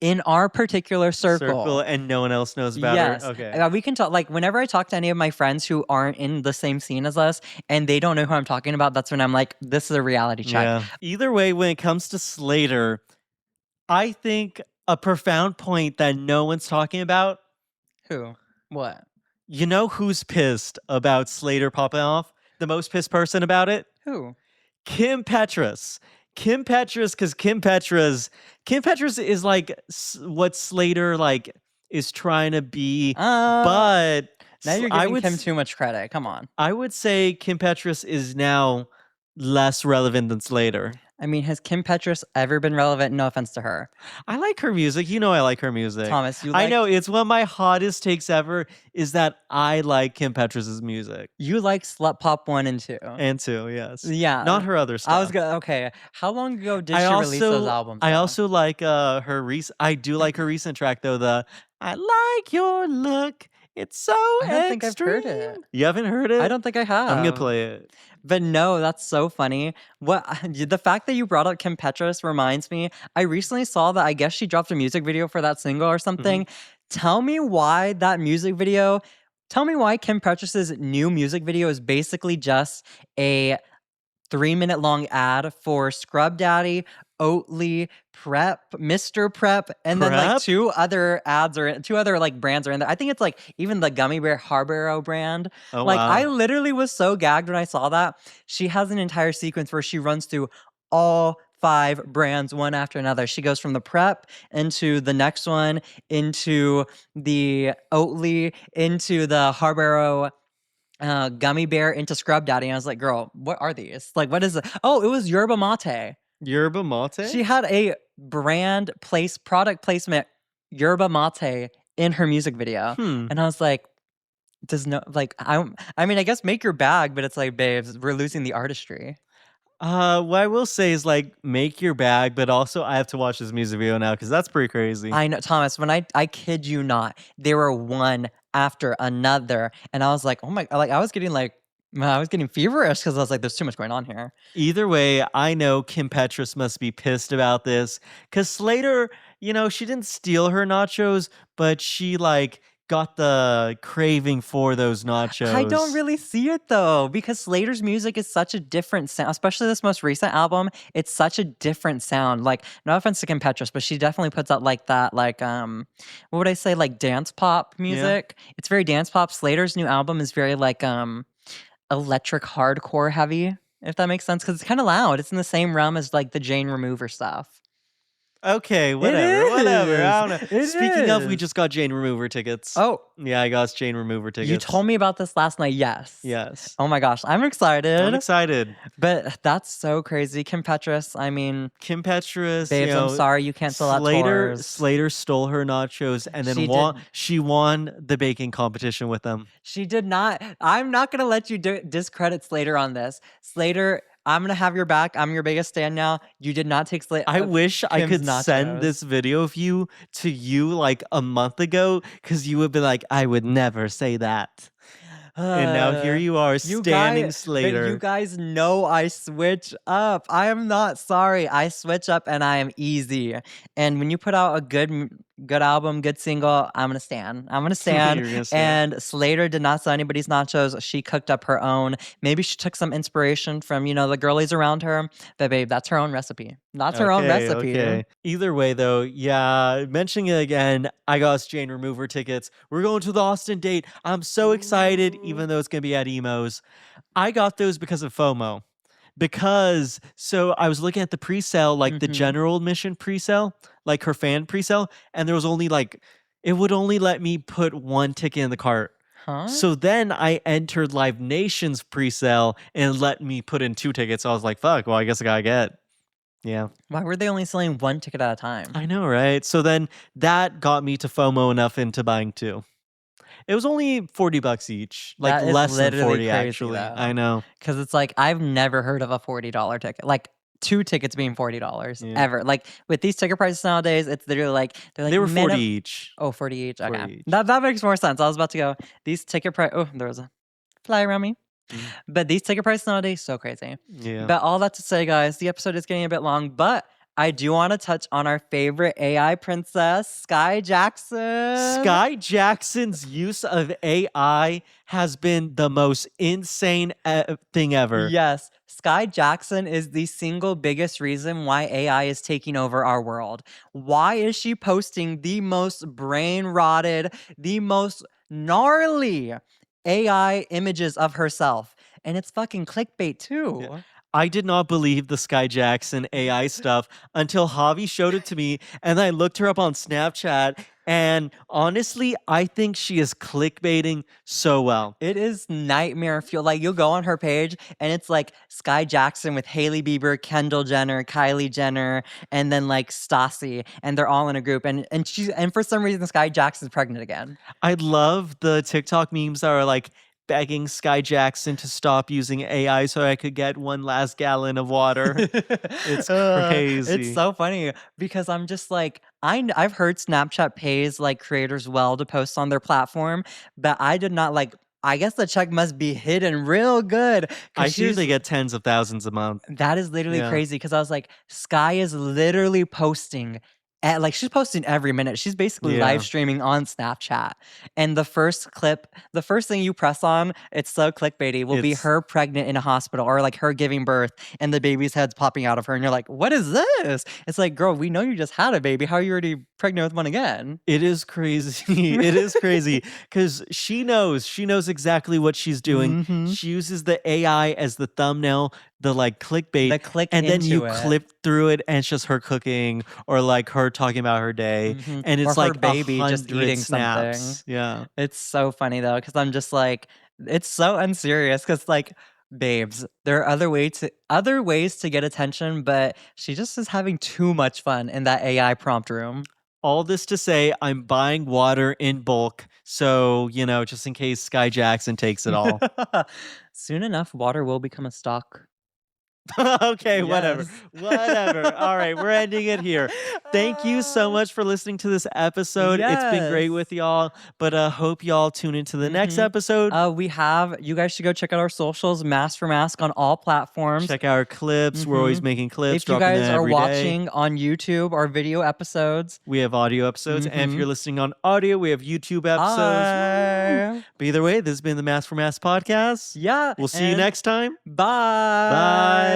Speaker 2: in our particular circle.
Speaker 1: And no one else knows about
Speaker 2: Yes.
Speaker 1: her. Okay.
Speaker 2: We can talk, like, whenever I talk to any of my friends who aren't in the same scene as us and they don't know who I'm talking about, that's when I'm like, this is a reality check.
Speaker 1: Yeah. Either way, when it comes to Slater, I think a profound point that no one's talking about.
Speaker 2: Who? What?
Speaker 1: You know who's pissed about Slater popping off? The most pissed person about it?
Speaker 2: Who?
Speaker 1: Kim Petras. Kim Petras, because Kim Petras is like what Slater like is trying to be, but
Speaker 2: now you're giving Kim too much credit. Come on.
Speaker 1: I would say Kim Petras is now less relevant than Slater.
Speaker 2: I mean, has Kim Petras ever been relevant? No offense to her.
Speaker 1: I like her music. You know I like her music.
Speaker 2: Thomas,
Speaker 1: I know it's one of my hottest takes ever is that I like Kim Petras' music.
Speaker 2: You like Slut Pop 1 and 2.
Speaker 1: And 2, yes.
Speaker 2: Yeah.
Speaker 1: Not her other stuff.
Speaker 2: I was gonna, okay. How long ago did she release those albums?
Speaker 1: I also like her recent, I do like her recent track though, the I like your look. It's so
Speaker 2: I don't think I've heard it.
Speaker 1: You haven't heard it?
Speaker 2: I don't think I have.
Speaker 1: I'm gonna play it.
Speaker 2: But no, that's so funny. The fact that you brought up Kim Petras reminds me, I recently saw that I guess she dropped a music video for that single or something. Tell me why that music video, tell me why Kim Petras' new music video is basically just a 3-minute long ad for Scrub Daddy, Oatly, Prep, Mr. Prep, and then like 2 other ads or 2 other like brands are in there. I think it's like even the Gummy Bear Harborough brand.
Speaker 1: Oh,
Speaker 2: like
Speaker 1: wow.
Speaker 2: I literally was so gagged when I saw that. She has an entire sequence where she runs through all 5 brands one after another. She goes from the Prep into the next one, into the Oatly, into the Harborough Gummy Bear, into Scrub Daddy. And I was like, girl, what are these? Like, what is it? Oh, it was Yerba Mate.
Speaker 1: Yerba Mate?
Speaker 2: She had a product placement Yerba Mate in her music video. And I was like, I mean, I guess make your bag, but it's like, babes, we're losing the artistry.
Speaker 1: What I will say is like make your bag, but also I have to watch this music video now because that's pretty crazy.
Speaker 2: I know, Thomas, when I kid you not, they were one after another. And I was like, oh my, like I was getting feverish because I was like, there's too much going on here.
Speaker 1: Either way, I know Kim Petras must be pissed about this because Slater, you know, she didn't steal her nachos, but she like got the craving for those nachos.
Speaker 2: I don't really see it though, because Slater's music is such a different sound, especially this most recent album. It's such a different sound. Like, no offense to Kim Petras, but she definitely puts out like that, like what would I say, like dance pop music. Yeah. It's very dance pop. Slater's new album is very like electric hardcore heavy, if that makes sense, because it's kind of loud. It's in the same realm as like the Jane Remover stuff.
Speaker 1: Okay, whatever. I don't know. Speaking of, we just got Jane Remover tickets.
Speaker 2: Oh.
Speaker 1: Yeah, I got Jane Remover tickets.
Speaker 2: You told me about this last night, yes.
Speaker 1: Yes.
Speaker 2: Oh my gosh, I'm excited.
Speaker 1: I'm excited.
Speaker 2: But that's so crazy. Kim Petras, I mean...
Speaker 1: Kim Petras,
Speaker 2: babes, I'm sorry you can't sell out tours.
Speaker 1: Slater stole her nachos and then she won the baking competition with them.
Speaker 2: She did not. I'm not going to let you discredit Slater on this. Slater... I'm going to have your back. I'm your biggest fan now. You did not take Slater.
Speaker 1: I wish I could send this video of you to you like a month ago because you would be like, I would never say that. And now here you are standing Slater.
Speaker 2: But you guys know I switch up. I am not sorry. I switch up and I am easy. And when you put out a good album, good single, I'm gonna stand. I'm gonna stand. And Slater did not sell anybody's nachos. She cooked up her own. Maybe she took some inspiration from, you know, the girlies around her. But babe, that's her own recipe. That's her own recipe.
Speaker 1: Okay. Either way, though, yeah, mentioning it again, I got us Jane Remover tickets. We're going to the Austin date. I'm so excited, even though it's gonna be at Emo's. I got those because of FOMO. Because so I was looking at the pre-sale, like the general admission pre-sale, like her fan pre-sale, and there was only like it would only let me put 1 ticket in the cart.
Speaker 2: Huh?
Speaker 1: So then I entered Live Nation's pre-sale and let me put in 2 tickets. So I was like, fuck, well, I guess I gotta get. Yeah.
Speaker 2: Why were they only selling 1 ticket at a time?
Speaker 1: I know, right? So then that got me to FOMO enough into buying 2. It was only $40 each, like less than 40 actually. Though. I know,
Speaker 2: because it's like I've never heard of a $40 ticket. Like 2 tickets being $40
Speaker 1: Yeah.
Speaker 2: ever. Like with these ticket prices nowadays, it's literally like
Speaker 1: they were 40 each.
Speaker 2: Oh, 40 each.
Speaker 1: 40
Speaker 2: Okay.
Speaker 1: each.
Speaker 2: That makes more sense. I was about to go. These ticket price. Oh, there was a fly around me. But these ticket prices nowadays, so crazy.
Speaker 1: Yeah.
Speaker 2: But all that to say, guys, the episode is getting a bit long, but I do want to touch on our favorite AI princess, Skai Jackson.
Speaker 1: Skai Jackson's use of AI has been the most insane thing ever.
Speaker 2: Yes. Skai Jackson is the single biggest reason why AI is taking over our world. Why is she posting the most brain rotted, the most gnarly AI images of herself? And it's fucking clickbait too.
Speaker 1: Yeah. I did not believe the Skai Jackson AI stuff until Javi showed it to me, and I looked her up on Snapchat. And honestly, I think she is clickbaiting so well.
Speaker 2: It is nightmare fuel. Like you'll go on her page and it's like Skai Jackson with Hailey Bieber, Kendall Jenner, Kylie Jenner, and then like Stassi, and they're all in a group. And for some reason Skai Jackson's pregnant again.
Speaker 1: I love the TikTok memes that are like begging Skai Jackson to stop using AI so I could get one last gallon of water. It's crazy.
Speaker 2: It's so funny because I'm just like, I've heard Snapchat pays like creators well to post on their platform, but I did not like. I guess the check must be hidden real good.
Speaker 1: I hear they get tens of thousands a month.
Speaker 2: That is literally crazy because I was like, Skai is literally posting. She's posting every minute. She's basically live streaming on Snapchat. And the first thing you press on, it's so clickbaity, will be her pregnant in a hospital or like her giving birth and the baby's head's popping out of her. And you're like, what is this? It's like, girl, we know you just had a baby. How are you already pregnant with one again?
Speaker 1: It is crazy. It is crazy because she knows exactly what she's doing. She uses the AI as the thumbnail, the like clickbait, and then you clip through it and it's just her cooking or like her talking about her day, and it's
Speaker 2: or
Speaker 1: like
Speaker 2: her baby just eating
Speaker 1: snaps.
Speaker 2: something.
Speaker 1: Yeah,
Speaker 2: it's so funny though because I'm just like, it's so unserious because like, babes, there are other ways to get attention, but she just is having too much fun in that AI prompt room.
Speaker 1: All this to say, I'm buying water in bulk, so just in case Skai Jackson takes it all.
Speaker 2: Soon enough, water will become a stock.
Speaker 1: Okay, whatever. All right, we're ending it here. Thank you so much for listening to this episode. It's been great with y'all, but hope y'all tune into the next episode.
Speaker 2: You guys should go check out our socials, Masc4Masc on all platforms.
Speaker 1: Check out our clips. We're always making clips.
Speaker 2: If you guys are watching on YouTube, our video episodes,
Speaker 1: we have audio episodes. And if you're listening on audio, we have YouTube episodes. But either way, this has been the Masc4Masc podcast.
Speaker 2: Yeah.
Speaker 1: We'll see you next time.
Speaker 2: Bye.
Speaker 1: Bye.